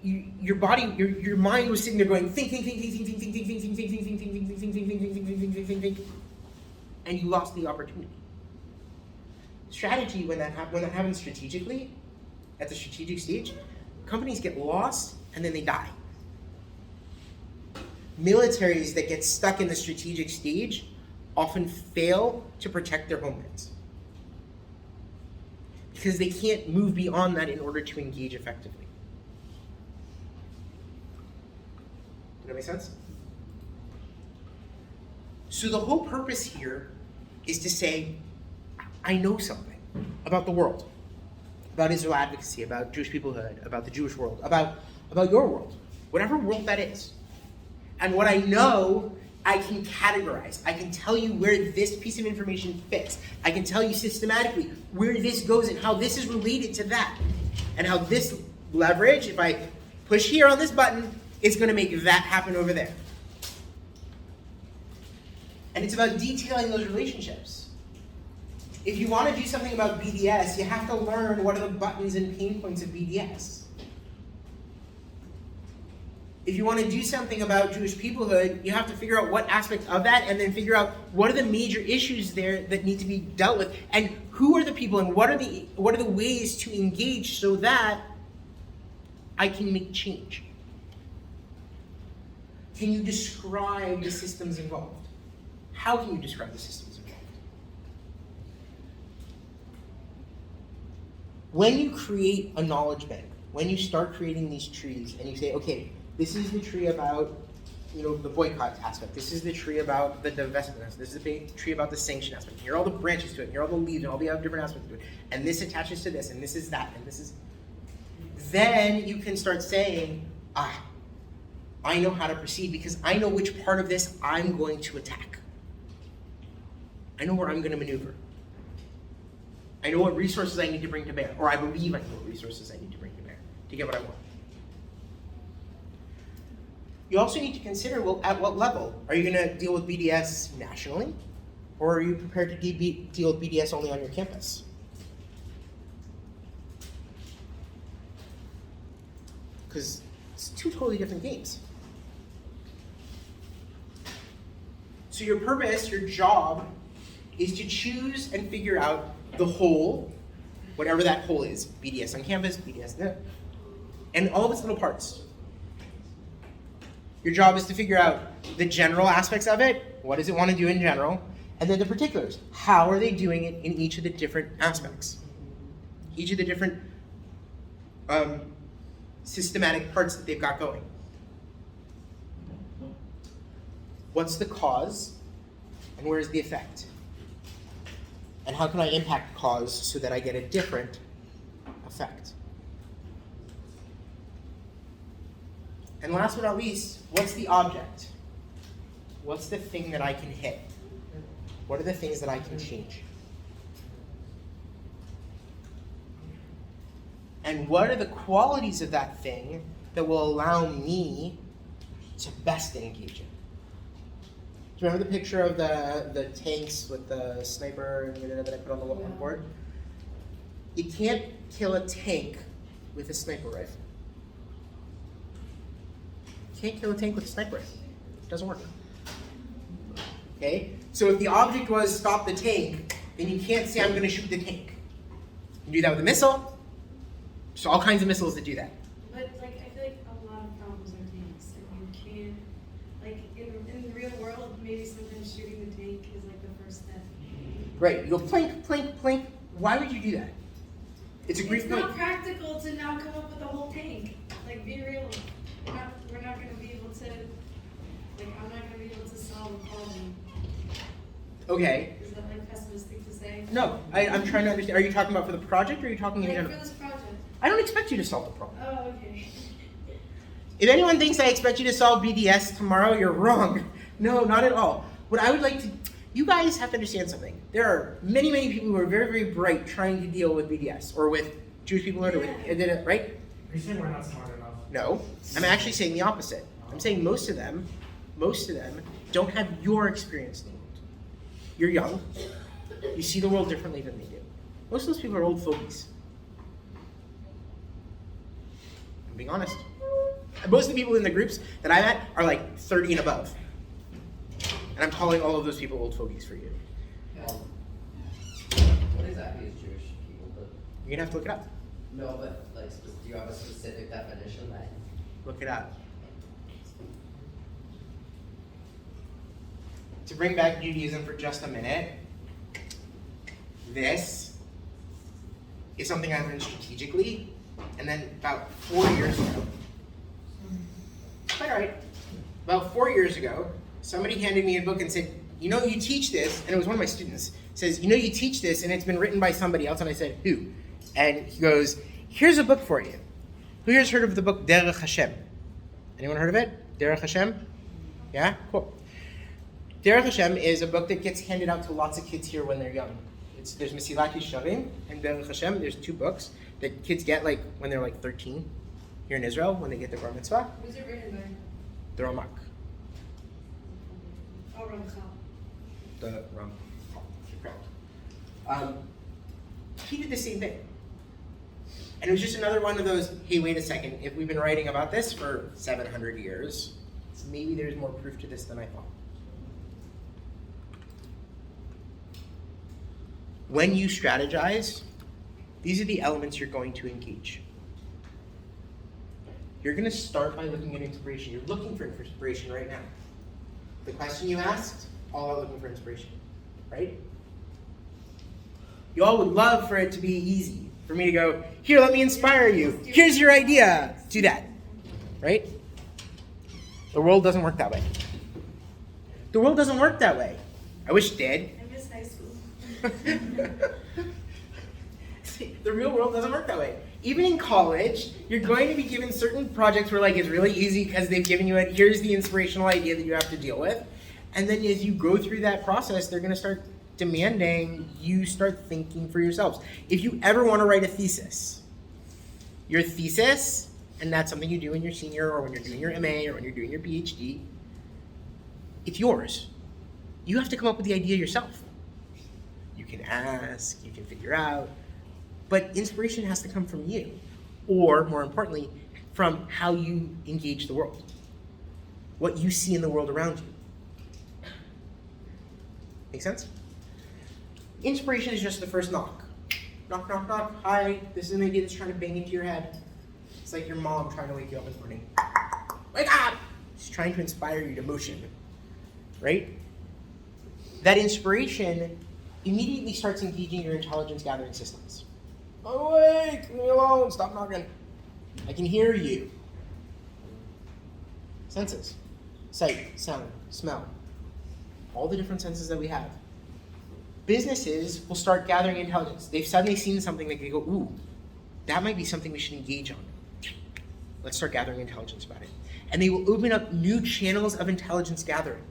Your body, your mind was sitting there going think, and you lost the opportunity. Strategy, when that happens strategically, at the strategic stage, companies get lost and then they die. Militaries that get stuck in the strategic stage often fail to protect their homelands because they can't move beyond that in order to engage effectively. Does that make sense? So the whole purpose here is to say, I know something about the world, about Israel advocacy, about Jewish peoplehood, about the Jewish world, about your world, whatever world that is. And what I know, I can categorize. I can tell you where this piece of information fits. I can tell you systematically where this goes and how this is related to that. And how this leverage, if I push here on this button, it's going to make that happen over there. And it's about detailing those relationships. If you want to do something about BDS, you have to learn what are the buttons and pain points of BDS. If you want to do something about Jewish peoplehood, you have to figure out what aspect of that and then figure out what are the major issues there that need to be dealt with and who are the people and what are the ways to engage so that I can make change. Can you describe the systems involved? How can you describe the systems involved? When you create a knowledge bank, when you start creating these trees and you say, okay, this is the tree about, the boycott aspect. This is the tree about the divestment aspect. This is the tree about the sanction aspect. Here are all the branches to it. Here are all the leaves and all the other different aspects to it. And this attaches to this, and this is that, and this is... Then you can start saying, I know how to proceed because I know which part of this I'm going to attack. I know where I'm going to maneuver. I know what resources I need to bring to bear, or I believe I know what resources I need to bring to bear to get what I want. You also need to consider, well, at what level? Are you going to deal with BDS nationally? Or are you prepared to deal with BDS only on your campus? Because it's 2 totally different games. So your purpose, your job, is to choose and figure out the whole, whatever that whole is. BDS on campus, BDS, and all of its little parts. Your job is to figure out the general aspects of it, what does it want to do in general, and then the particulars. How are they doing it in each of the different aspects? Each of the different systematic parts that they've got going. What's the cause, and where's the effect? And how can I impact cause so that I get a different effect? And last but not least, what's the object? What's the thing that I can hit? What are the things that I can change? And what are the qualities of that thing that will allow me to best engage it? Do you remember the picture of the tanks with the sniper and that I put on the board? You can't kill a tank with a sniper rifle. You can't kill a tank with a sniper rifle. It doesn't work. Okay? So if the object was stop the tank, then you can't say I'm going to shoot the tank. You can do that with a missile. There's all kinds of missiles that do that. But like I feel like a lot of problems are tanks, and you can't like in the real world maybe sometimes shooting the tank is like the first step. Right. You go plink, plink, plink. Why would you do that? It's a great It's point. not practical to now come up with a whole tank. Like be real. We're not gonna be able to I'm not gonna be able to solve a problem. Okay. Is that like pessimistic to say? No, I'm trying to understand. Are you talking about for the project or are you talking in Like general? for this project. I don't expect you to solve the problem. Oh, okay. If anyone thinks I expect you to solve BDS tomorrow, you're wrong. No, not at all. What I would like to, you guys have to understand something. There are many, many people who are very, very bright trying to deal with BDS or with Jewish people or with, right? Are you saying we're not smart enough? No, I'm actually saying the opposite. I'm saying most of them don't have your experience in the world. You're young. You see the world differently than they do. Most of those people are old fogies. I'm being honest. Most of the people in the groups that I'm at are like 30 and above. And I'm calling all of those people old fogies for you. What exactly is Jewish people? But You're gonna have to look it up. no, but like, do you have a specific definition that? Look it up. To bring back Judaism for just a minute, this is something I learned strategically, and then about 4 years ago, quite all right, about 4 years ago, somebody handed me a book and said, you know, you teach this, and it was one of my students, says, you know, you teach this, and it's been written by somebody else, and I said, who? And he goes, here's a book for you. Who here's heard of the book Derech Hashem? Anyone heard of it? Derech Hashem? Yeah? Cool. Derech Hashem is a book that gets handed out to lots of kids here when they're young. There's Mesilat Yesharim and Derech Hashem. There's 2 books that kids get like when they're like 13 here in Israel when they get their bar mitzvah. Who's it written by? The Ramak. Oh, Ramchal. The Ram. He did the same thing. And it was just another one of those, hey, wait a second, if we've been writing about this for 700 years, maybe there's more proof to this than I thought. When you strategize, these are the elements you're going to engage. You're going to start by looking at inspiration. You're looking for inspiration right now. The question you asked, all out looking for inspiration, right? You all would love for it to be easy. For me to go, here, let me inspire you. Here's your idea. Do that, right? The world doesn't work that way. The world doesn't work that way. I wish it did. I miss high school. See, the real world doesn't work that way. Even in college, you're going to be given certain projects where like it's really easy because they've given you here's the inspirational idea that you have to deal with. And then as you go through that process, they're going to start demanding you start thinking for yourselves. If you ever want to write a thesis, your thesis, and that's something you do in your senior or when you're doing your MA or when you're doing your PhD, it's yours. You have to come up with the idea yourself. You can ask, you can figure out, but inspiration has to come from you, or more importantly, from how you engage the world, what you see in the world around you. Make sense? Inspiration is just the first knock. Knock, knock, knock. Hi, this is an idea that's trying to bang into your head. It's like your mom trying to wake you up in the morning. Wake up! She's trying to inspire you to motion, right? That inspiration immediately starts engaging your intelligence gathering systems. Awake, leave me alone, stop knocking. I can hear you. Senses. Sight, sound, smell. All the different senses that we have. Businesses will start gathering intelligence. They've suddenly seen something that they go, ooh, that might be something we should engage on. let's start gathering intelligence about it. And they will open up new channels of intelligence gathering.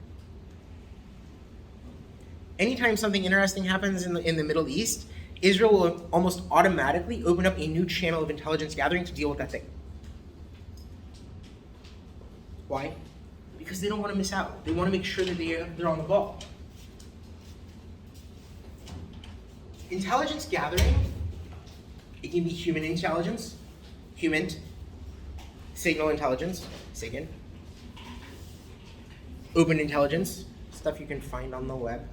Anytime something interesting happens in the Middle East, Israel will almost automatically open up a new channel of intelligence gathering to deal with that thing. Why? Because they don't want to miss out. They want to make sure that they're on the ball. Intelligence gathering, it can be human intelligence, human, signal intelligence, SIGIN, open intelligence, stuff you can find on the web.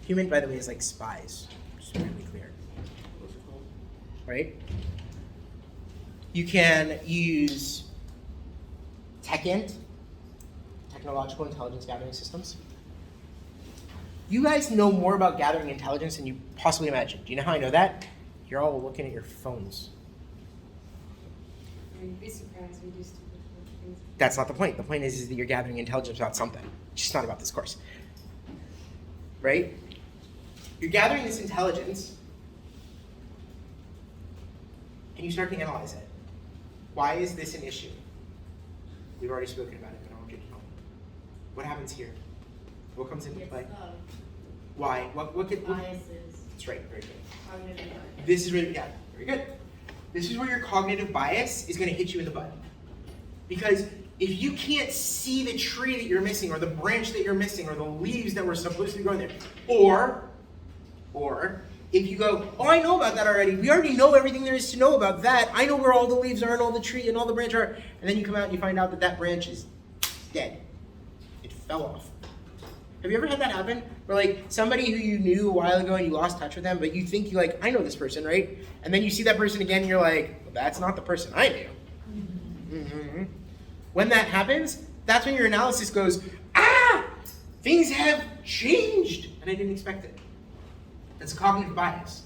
Human, by the way, is like spies, just to be really clear. Right? You can use TechInt, technological intelligence gathering systems. You guys know more about gathering intelligence than you possibly imagine. Do you know how I know that? You're all looking at your phones. You'd be surprised, we do stupid things. That's not the point. The point is that you're gathering intelligence about something. It's just not about this course. Right? You're gathering this intelligence, and you start to analyze it. Why is this an issue? We've already spoken about it, but I want you to know. What happens here? What comes into play? Why? What could... Biases. That's right, very good. Cognitive bias. This is really, yeah, very good. This is where your cognitive bias is going to hit you in the butt. Because if you can't see the tree that you're missing, or the branch that you're missing, or the leaves that were supposed to be growing there, or if you go, oh, I know about that already. We already know everything there is to know about that. I know where all the leaves are and all the tree and all the branch are. And then you come out and you find out that that branch is dead. It fell off. Have you ever had that happen? Where like somebody who you knew a while ago and you lost touch with them, but you think you like, I know this person, right? And then you see that person again and you're like, well, that's not the person I knew. Mm-hmm. When that happens, that's when your analysis goes, things have changed. And I didn't expect it. That's a cognitive bias.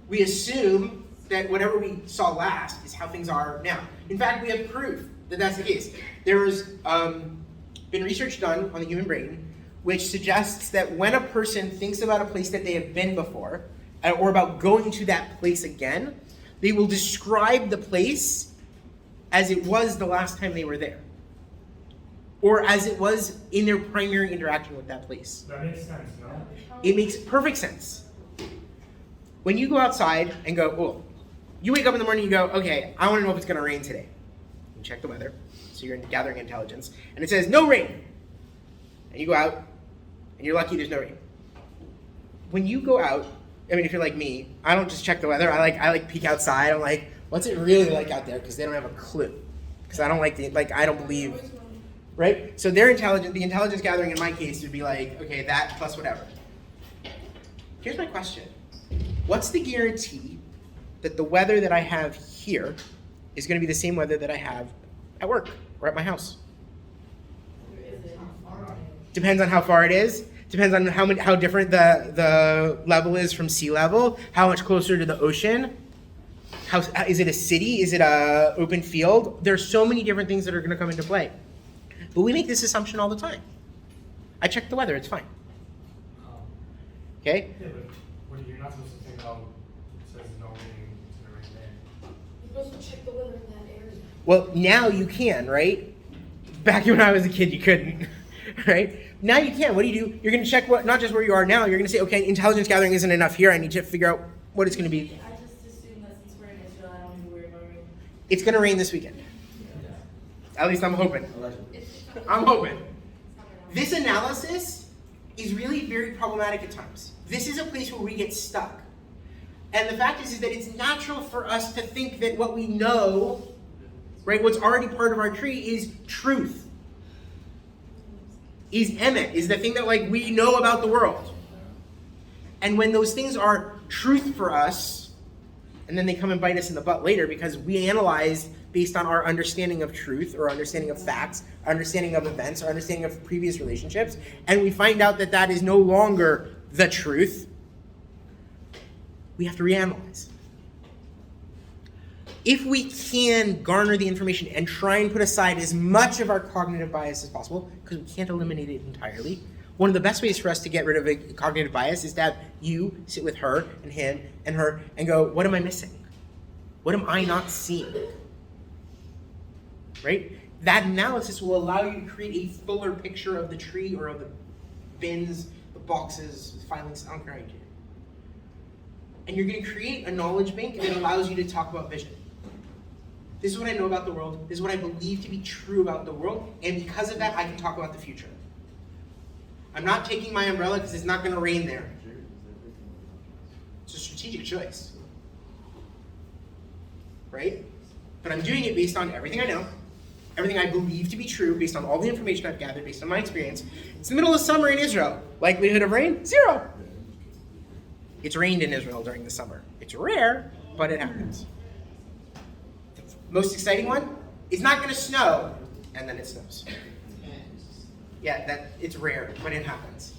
We assume that whatever we saw last is how things are now. In fact, we have proof that that's the case. There's been research done on the human brain which suggests that when a person thinks about a place that they have been before, or about going to that place again, they will describe the place as it was the last time they were there, or as it was in their primary interaction with that place. That makes sense, no? It makes perfect sense. When you go outside and go, oh, you wake up in the morning and you go, okay, I want to know if it's going to rain today. You check the weather, so you're gathering intelligence, and it says no rain. And you go out, and you're lucky there's no rain. When you go out, I mean, if you're like me, I don't just check the weather. I peek outside. I'm like, what's it really like out there? Because they don't have a clue. Because I don't I don't believe, right? So the intelligence gathering in my case would be like, okay, that plus whatever. Here's my question. What's the guarantee that the weather that I have here is going to be the same weather that I have at work or at my house? Depends on how far it is. Depends on how different the level is from sea level. How much closer to the ocean. Is it a city? Is it a open field? There's so many different things that are going to come into play. But we make this assumption all the time. I check the weather. It's fine. Okay? Yeah, but you're not supposed to think, oh, it says no rain, it's gonna rain there. You're supposed to check the weather in that area. Well, now you can, right? Back when I was a kid, you couldn't, right? Now you can. What do? You're going to check not just where you are now. You're going to say, okay, intelligence gathering isn't enough here. I need to figure out what it's going to be. I just assume that since we're in Israel, I don't have to worry about rain. It's going to rain this weekend. At least I'm hoping. I'm hoping. This analysis is really very problematic at times. This is a place where we get stuck. And the fact is that it's natural for us to think that what we know, right, what's already part of our tree is truth. Is emet, is the thing that we know about the world. And when those things are truth for us, and then they come and bite us in the butt later because we analyze based on our understanding of truth, or understanding of facts, our understanding of events, our understanding of previous relationships, and we find out that that is no longer the truth, we have to reanalyze. If we can garner the information and try and put aside as much of our cognitive bias as possible, because we can't eliminate it entirely, one of the best ways for us to get rid of a cognitive bias is to have you sit with her and him and her and go, what am I missing? What am I not seeing? right? That analysis will allow you to create a fuller picture of the tree or of the bins, the boxes, the filings, I don't care how you do it. And you're going to create a knowledge bank that allows you to talk about vision. This is what I know about the world. This is what I believe to be true about the world. And because of that, I can talk about the future. I'm not taking my umbrella because it's not going to rain there. It's a strategic choice. Right? But I'm doing it based on everything I know, everything I believe to be true, based on all the information I've gathered, based on my experience. It's the middle of summer in Israel. Likelihood of rain? 0. It's rained in Israel during the summer. It's rare, but it happens. The most exciting one, it's not going to snow, and then it snows. Yeah, it's rare, but it happens.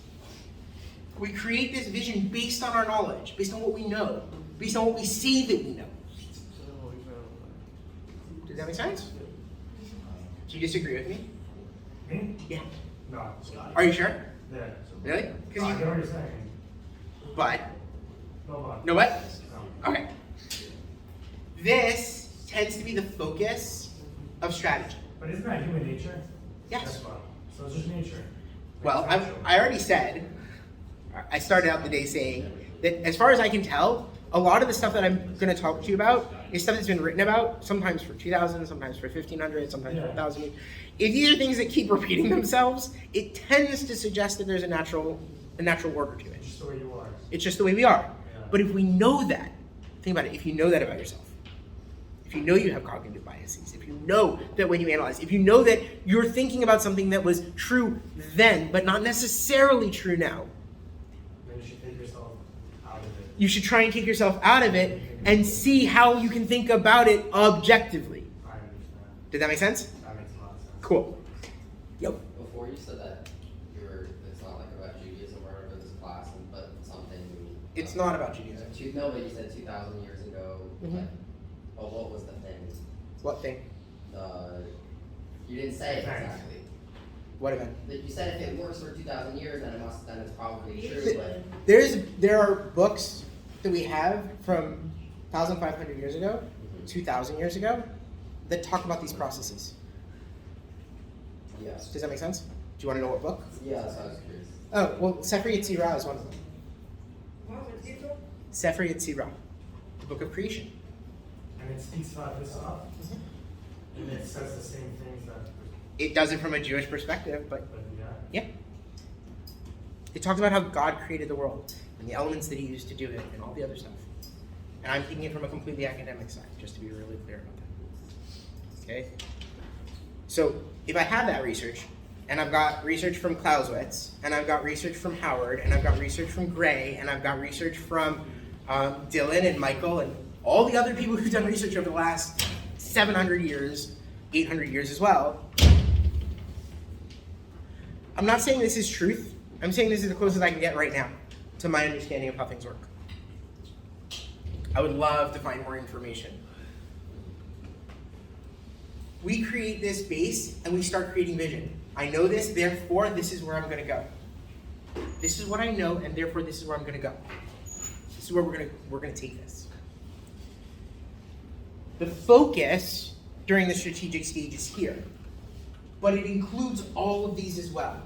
We create this vision based on our knowledge, based on what we know, based on what we see that we know. Does that make sense? Do you disagree with me? Me? Yeah. No. Are you sure? Yeah. Really? I get what you're saying. But, No, but. know what? No. Okay. This tends to be the focus of strategy. But isn't that human nature? Yes. That's why. So it's just nature. Like, Well, it's natural. I already said, I started out the day saying that as far as I can tell, a lot of the stuff that I'm going to talk to you about is stuff that's been written about, sometimes for 2000, sometimes for 1500, sometimes for 1000. If these are things that keep repeating themselves, it tends to suggest that there's a natural order to it. It's just the way you are. It's just the way we are. Yeah. But if we know that, think about it, if you know that about yourself, if you know you have cognitive biases, if you know that when you analyze, if you know that you're thinking about something that was true then, but not necessarily true now, Then you should take yourself out of it. you should try and take yourself out of it and see how you can think about it objectively. I understand. Did that make sense? That makes a lot of sense. Cool. Yep. Before you said that, it's not like about Judaism or whatever this class, but something. It's not about Judaism. No, but you said 2,000 years ago. Mhm. Like, but what was the thing? What thing? You didn't say it Thanks. exactly. What event? But you said if it works for 2,000 years, then it's probably true. But There are books that we have from 1,500 years ago, 2,000 years ago, that talk about these processes. yes, Does that make sense? Do you want to know what book? yeah, that's what I was curious. Oh, well, Sefer Yetzirah is one of them. What was it? Sefer Yetzirah, the book of creation. And it speaks about this stuff. And it says the same things that. It does it from a Jewish perspective, but But yeah. yeah. It talks about how God created the world and the elements that he used to do it and all the other stuff. And I'm taking it from a completely academic side, just to be really clear about that. Okay? So if I have that research, and I've got research from Clausewitz, and I've got research from Howard, and I've got research from Gray, and I've got research from Dylan and Michael and all the other people who've done research over the last 700 years, 800 years as well. I'm not saying this is truth. I'm saying this is the closest I can get right now to my understanding of how things work. I would love to find more information. We create this base and we start creating vision. I know this, therefore this is where I'm going to go. This is what I know, and therefore this is where I'm going to go. This is where we're going to take this. The focus during the strategic stage is here, but it includes all of these as well.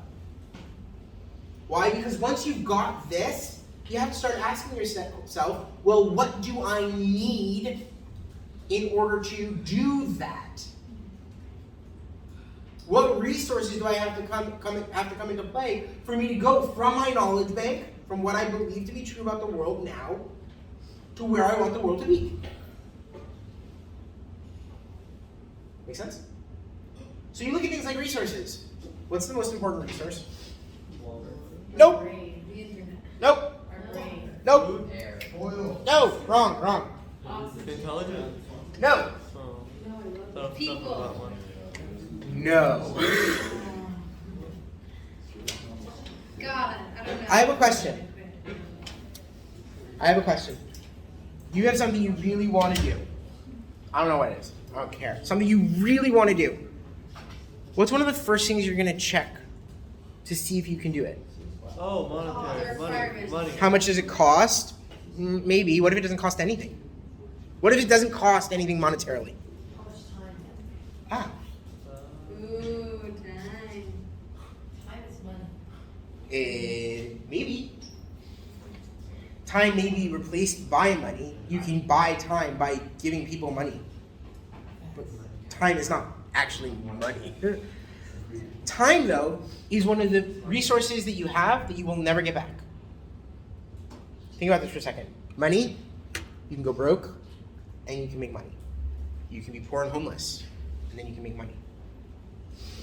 Why? Because once you've got this, you have to start asking yourself, well, what do I need in order to do that? What resources do I have to come into play for me to go from my knowledge bank, from what I believe to be true about the world now, to where I want the world to be? Make sense? So you look at things like resources. What's the most important resource? Nope. Brain, the internet, Nope. our brain. Nope. Air. No. Wrong. Intelligent? No. Oh. No, I love Tough people. about that one. No. God, I don't know. I have a question. You have something you really want to do. I don't know what it is. I don't care. Something you really want to do. What's one of the first things you're going to check to see if you can do it? Oh, monetary. Money. How much does it cost? Maybe. What if it doesn't cost anything? What if it doesn't cost anything monetarily? How much time? Ah, Maybe. Time may be replaced by money. You can buy time by giving people money. But time is not actually money. Time, though, is one of the resources that you have that you will never get back. Think about this for a second. Money, you can go broke, and you can make money. You can be poor and homeless, and then you can make money.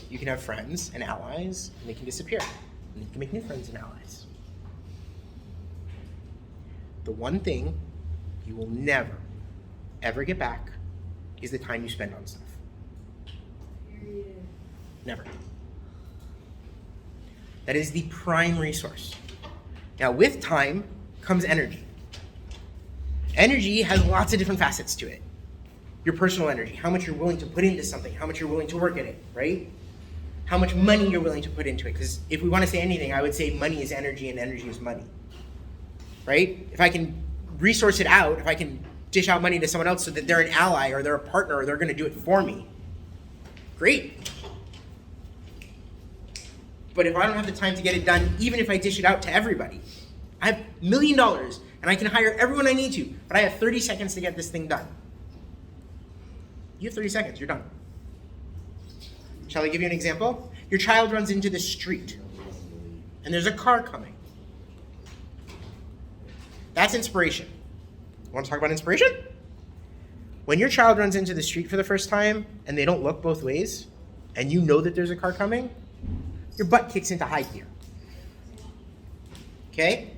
You can have friends and allies, and they can disappear, and you can make new friends and allies. The one thing you will never, ever get back is the time you spend on stuff. Never. That is the prime resource. Now, with time comes energy. Energy has lots of different facets to it. Your personal energy, how much you're willing to put into something, how much you're willing to work at it, right? How much money you're willing to put into it. Because if we want to say anything, I would say money is energy and energy is money. Right? If I can resource it out, if I can dish out money to someone else so that they're an ally or they're a partner or they're going to do it for me, great. But if I don't have the time to get it done, even if I dish it out to everybody, I have $1 million and I can hire everyone I need to, but I have 30 seconds to get this thing done. You have 30 seconds, you're done. Shall I give you an example? Your child runs into the street and there's a car coming. That's inspiration. Want to talk about inspiration? When your child runs into the street for the first time and they don't look both ways, and you know that there's a car coming, your butt kicks into high gear. Okay?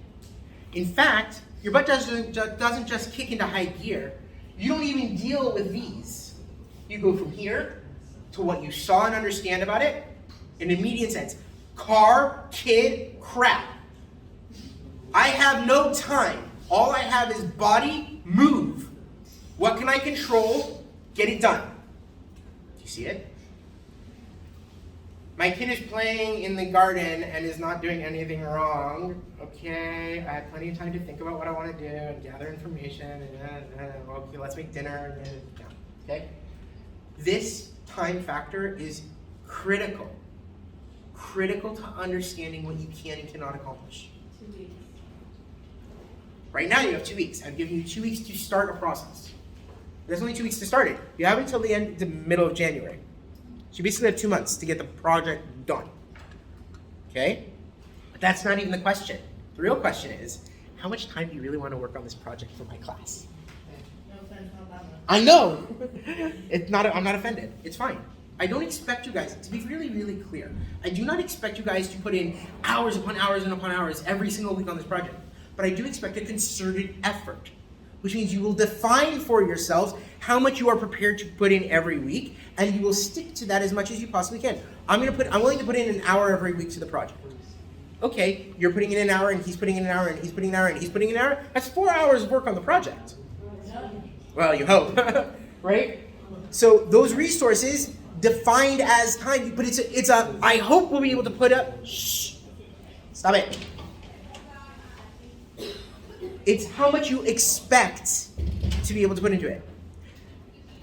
In fact, your butt doesn't just kick into high gear. You don't even deal with these. You go from here to what you saw and understand about it in an immediate sense. Car, kid, crap. I have no time. All I have is body, move. What can I control? Get it done. Do you see it? My kid is playing in the garden and is not doing anything wrong. Okay, I have plenty of time to think about what I want to do and gather information. And okay, let's make dinner. Okay? This time factor is critical. Critical to understanding what you can and cannot accomplish. 2 weeks. Right now you have 2 weeks. I've given you 2 weeks to start a process. There's only 2 weeks to start it. You have until the middle of January. So you basically have 2 months to get the project done. Okay? But that's not even the question. The real question is, how much time do you really want to work on this project for my class? No offense, not that much. I know! I'm not offended. It's fine. I don't expect you guys, to be really, really clear, I do not expect you guys to put in hours upon hours and upon hours every single week on this project. But I do expect a concerted effort, which means you will define for yourselves how much you are prepared to put in every week, and you will stick to that as much as you possibly can. I'm willing to put in an hour every week to the project. Okay, you're putting in an hour, and he's putting in an hour, and he's putting in an hour, and he's putting in an hour. That's 4 hours of work on the project. Well, you hope, right? So those resources defined as time, but it's a I hope we'll be able to put up. Shh, stop it. It's how much you expect to be able to put into it.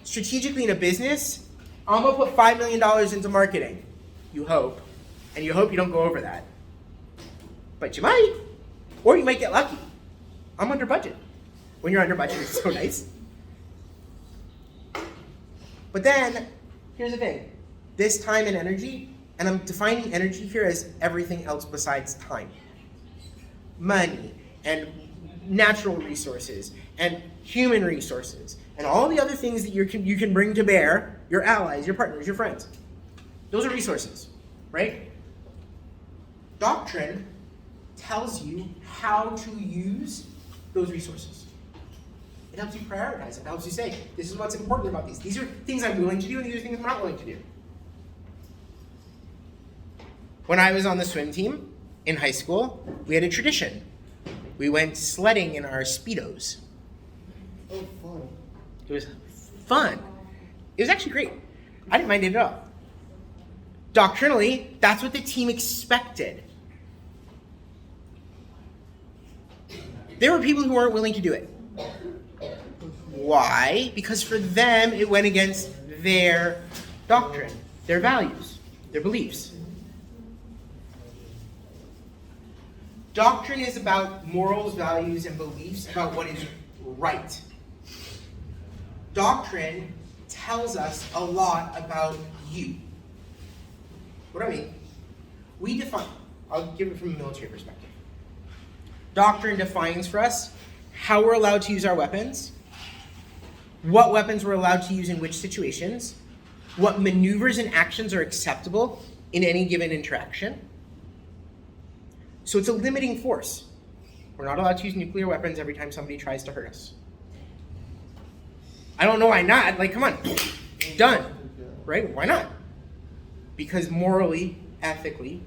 Strategically in a business, I'm going to put $5 million into marketing. You hope. And you hope you don't go over that. But you might. Or you might get lucky. I'm under budget. When you're under budget, it's so nice. But then, here's the thing. This time and energy, and I'm defining energy here as everything else besides time. Money, and natural resources, and human resources, and all the other things that you can bring to bear, your allies, your partners, your friends. Those are resources, right? Doctrine tells you how to use those resources. It helps you prioritize. It helps you say, this is what's important about these. These are things I'm willing to do, and these are things I'm not willing to do. When I was on the swim team in high school, we had a tradition. We went sledding in our Speedos. Oh, fun. It was fun. It was actually great. I didn't mind it at all. Doctrinally, that's what the team expected. There were people who weren't willing to do it. Why? Because for them, it went against their doctrine, their values, their beliefs. Doctrine is about morals, values, and beliefs about what is right. Doctrine tells us a lot about you. What do I mean? We define, I'll give it from a military perspective. Doctrine defines for us how we're allowed to use our weapons, what weapons we're allowed to use in which situations, what maneuvers and actions are acceptable in any given interaction. So it's a limiting force. We're not allowed to use nuclear weapons every time somebody tries to hurt us. I don't know why not. Like, come on. Done. Right? Why not? Because morally, ethically,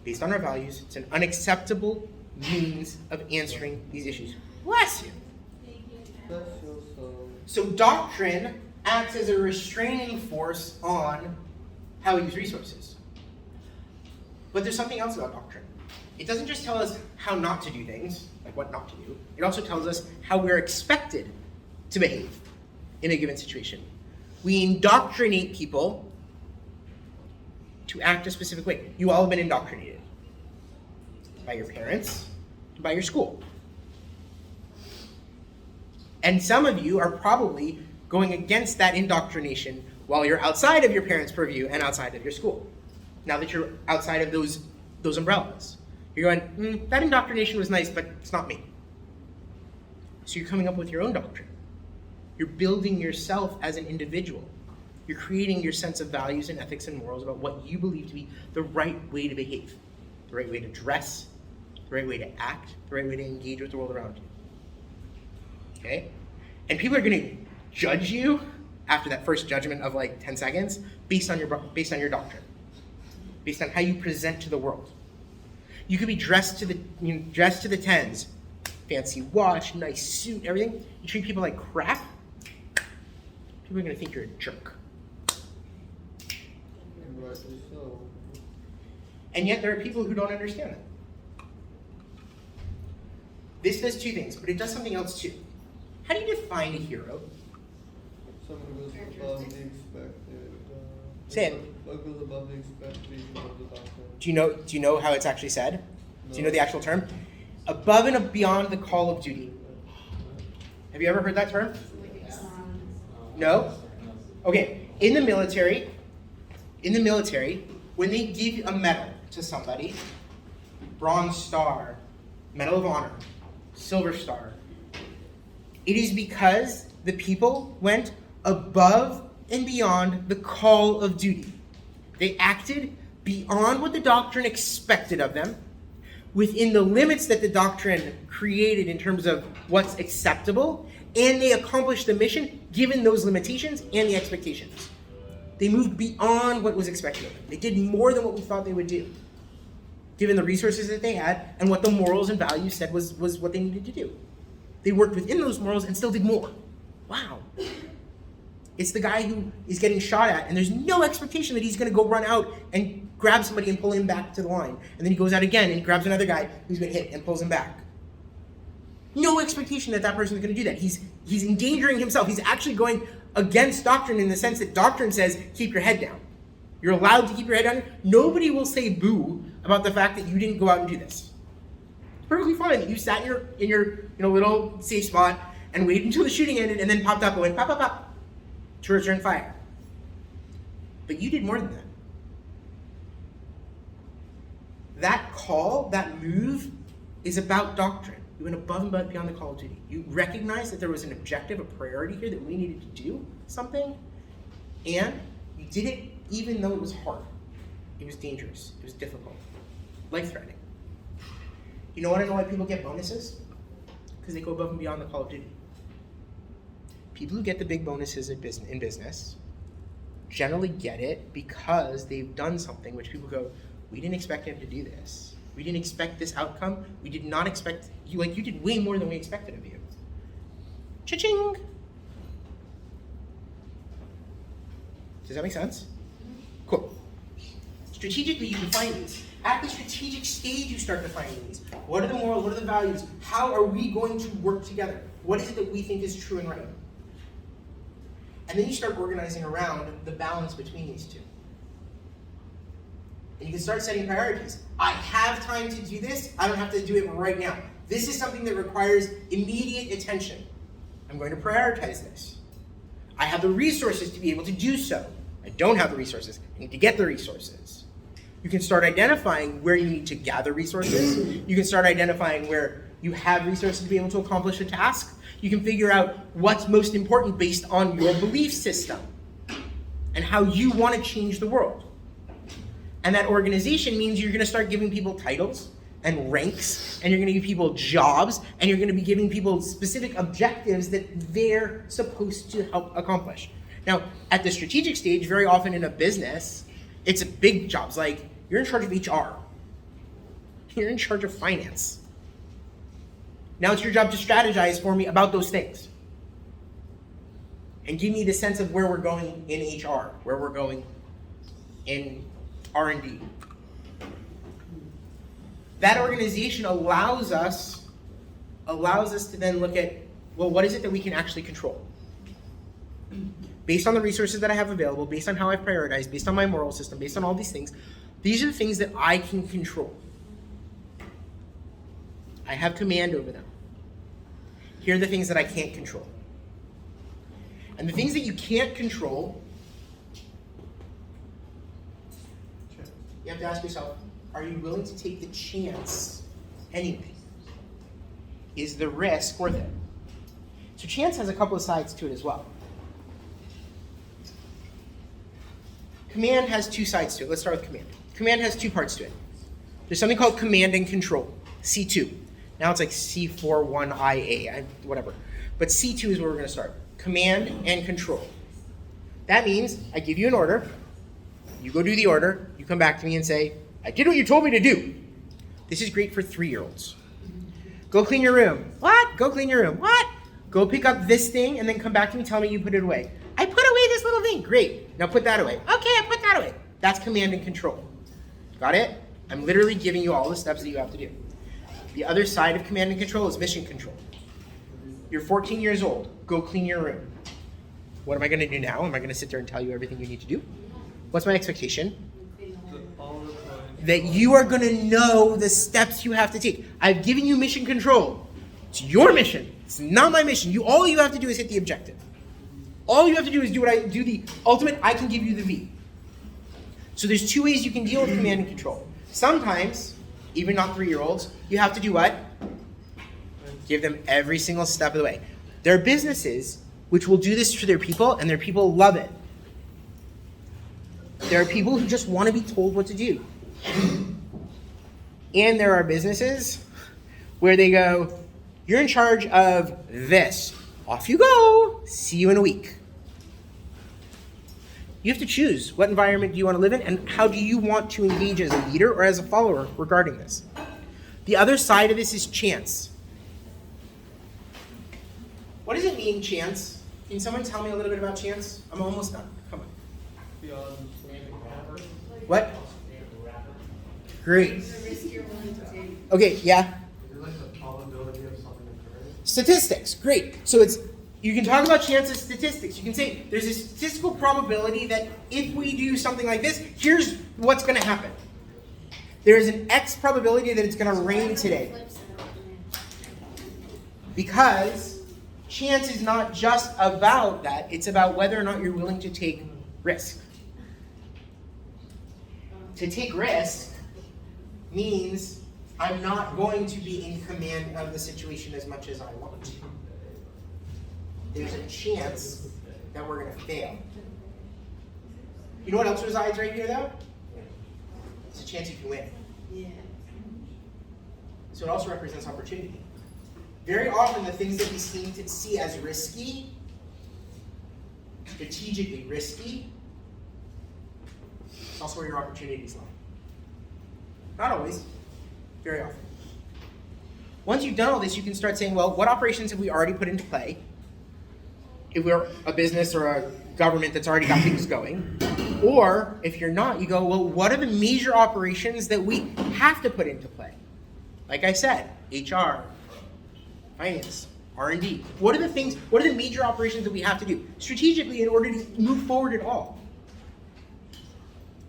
based on our values, it's an unacceptable means of answering these issues. Bless you. Bless your soul. So doctrine acts as a restraining force on how we use resources. But there's something else about doctrine. It doesn't just tell us how not to do things, like what not to do. It also tells us how we're expected to behave in a given situation. We indoctrinate people to act a specific way. You all have been indoctrinated by your parents, by your school. And some of you are probably going against that indoctrination while you're outside of your parents' purview and outside of your school. Now that you're outside of those umbrellas. You're going, that indoctrination was nice, but it's not me. So you're coming up with your own doctrine. You're building yourself as an individual. You're creating your sense of values and ethics and morals about what you believe to be the right way to behave, the right way to dress, the right way to act, the right way to engage with the world around you. Okay? And people are going to judge you after that first judgment of like 10 seconds based on your doctrine, based on how you present to the world. You could be dressed to the tens, fancy watch, nice suit, everything. You treat people like crap, people are going to think you're a jerk. And rightly so. And yet there are people who don't understand that. This does two things, but it does something else too. How do you define a hero? Someone who goes above the expected. Say it. What goes above the expectations of the doctor? Do you know how it's actually said? No. Do you know the actual term? Above and beyond the call of duty. Have you ever heard that term? No? Okay. In the military, when they give a medal to somebody, Bronze Star, Medal of Honor, Silver Star, it is because the people went above and beyond the call of duty. They acted beyond what the doctrine expected of them, within the limits that the doctrine created in terms of what's acceptable, and they accomplished the mission given those limitations and the expectations. They moved beyond what was expected of them. They did more than what we thought they would do, given the resources that they had and what the morals and values said was what they needed to do. They worked within those morals and still did more. Wow. It's the guy who is getting shot at, and there's no expectation that he's going to go run out and grab somebody and pull him back to the line. And then he goes out again and grabs another guy who's been hit and pulls him back. No expectation that person is going to do that. He's endangering himself. He's actually going against doctrine in the sense that doctrine says, keep your head down. You're allowed to keep your head down. Nobody will say boo about the fact that you didn't go out and do this. It's perfectly fine that you sat in your little safe spot and waited until the shooting ended and then popped up and went pop, pop, pop to return fire. But you did more than that. That call, that move, is about doctrine. You went above and beyond the call of duty. You recognized that there was an objective, a priority here, that we needed to do something, and you did it even though it was hard. It was dangerous. It was difficult. Life-threatening. You want to know why people get bonuses? Because they go above and beyond the call of duty. People who get the big bonuses in business generally get it because they've done something which people go, we didn't expect him to do this. We didn't expect this outcome. We did not expect you. You did way more than we expected of you. Cha-ching! Does that make sense? Cool. Strategically, you define these. At the strategic stage, you start defining these. What are the morals? What are the values? How are we going to work together? What is it that we think is true and right? And then you start organizing around the balance between these two. And you can start setting priorities. I have time to do this. I don't have to do it right now. This is something that requires immediate attention. I'm going to prioritize this. I have the resources to be able to do so. I don't have the resources. I need to get the resources. You can start identifying where you need to gather resources. You can start identifying where you have resources to be able to accomplish a task. You can figure out what's most important based on your belief system and how you want to change the world. And that organization means you're going to start giving people titles and ranks, and you're going to give people jobs, and you're going to be giving people specific objectives that they're supposed to help accomplish. Now, at the strategic stage, very often in a business, it's big jobs, like you're in charge of HR. You're in charge of finance. Now it's your job to strategize for me about those things. And give me the sense of where we're going in HR, where we're going in R&D. That organization allows us to then look at, well, what is it that we can actually control? Based on the resources that I have available, based on how I've prioritized, based on my moral system, based on all these things, these are the things that I can control. I have command over them. Here are the things that I can't control. And the things that you can't control, you have to ask yourself, are you willing to take the chance anyway? Is the risk worth it? So chance has a couple of sides to it as well. Command has two sides to it. Let's start with command. Command has two parts to it. There's something called command and control, C2. Now it's like C41IA, whatever. But C2 is where we're going to start. Command and control. That means I give you an order, you go do the order, you come back to me and say, I did what you told me to do. This is great for 3-year-olds. Go clean your room. What? Go clean your room. What? Go pick up this thing and then come back to me, tell me you put it away. I put away this little thing. Great. Now put that away. Okay, I put that away. That's command and control. Got it? I'm literally giving you all the steps that you have to do. The other side of command and control is mission control. You're 14 years old. Go clean your room. What am I going to do now? Am I going to sit there and tell you everything you need to do? What's my expectation? That you are going to know the steps you have to take. I've given you mission control. It's your mission. It's not my mission. All you have to do is hit the objective. All you have to do is do the ultimate, I can give you the V. So there's two ways you can deal with command and control. Sometimes, even not 3-year-olds, you have to do what? Give them every single step of the way. There are businesses which will do this for their people, and their people love it. There are people who just want to be told what to do. And there are businesses where they go, you're in charge of this. Off you go. See you in a week. You have to choose what environment do you want to live in and how do you want to engage as a leader or as a follower regarding this. The other side of this is chance. What does it mean, chance? Can someone tell me a little bit about chance? I'm almost done. Come on. What? Great. Okay, yeah. Statistics, great. So you can talk about chance as statistics. You can say there's a statistical probability that if we do something like this, here's what's going to happen. There is an X probability that it's going to rain today. Because chance is not just about that, it's about whether or not you're willing to take risk. To take risk means I'm not going to be in command of the situation as much as I want to. There's a chance that we're going to fail. You know what else resides right here, though? It's a chance you can win. Yeah. So it also represents opportunity. Very often, the things that we seem to see as risky, strategically risky, it's also where your opportunities lie. Not always, very often. Once you've done all this, you can start saying, well, what operations have we already put into play? If we're a business or a government that's already got things going. Or if you're not, you go, well, what are the major operations that we have to put into play? Like I said, HR, finance, R&D. What are the major operations that we have to do strategically in order to move forward at all?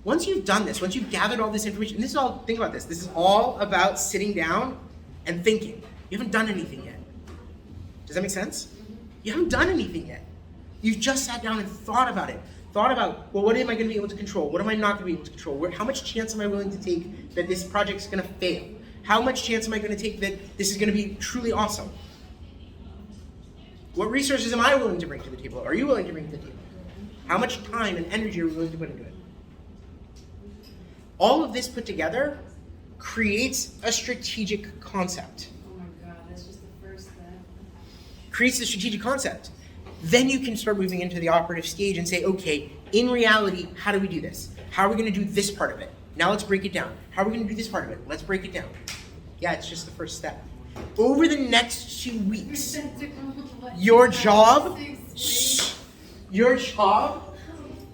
Once you've done this, once you've gathered all this information, and this is all, think about this is all about sitting down and thinking. You haven't done anything yet. Does that make sense? You haven't done anything yet. You've just sat down and thought about it. Thought about, well, what am I going to be able to control? What am I not going to be able to control? How much chance am I willing to take that this project's going to fail? How much chance am I going to take that this is going to be truly awesome? What resources am I willing to bring to the table? Are you willing to bring to the table? How much time and energy are we willing to put into it? All of this put together creates a strategic concept. Oh my god, that's just the first step. Creates the strategic concept. Then you can start moving into the operative stage and say, okay, in reality, how do we do this? How are we going to do this part of it? Now let's break it down. How are we going to do this part of it? Let's break it down. Yeah, it's just the first step. Over the next 2 weeks, your job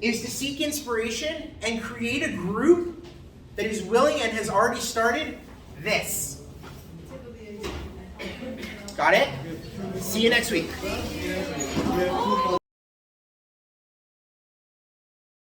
is to seek inspiration and create a group that is willing and has already started this. Got it? See you next week.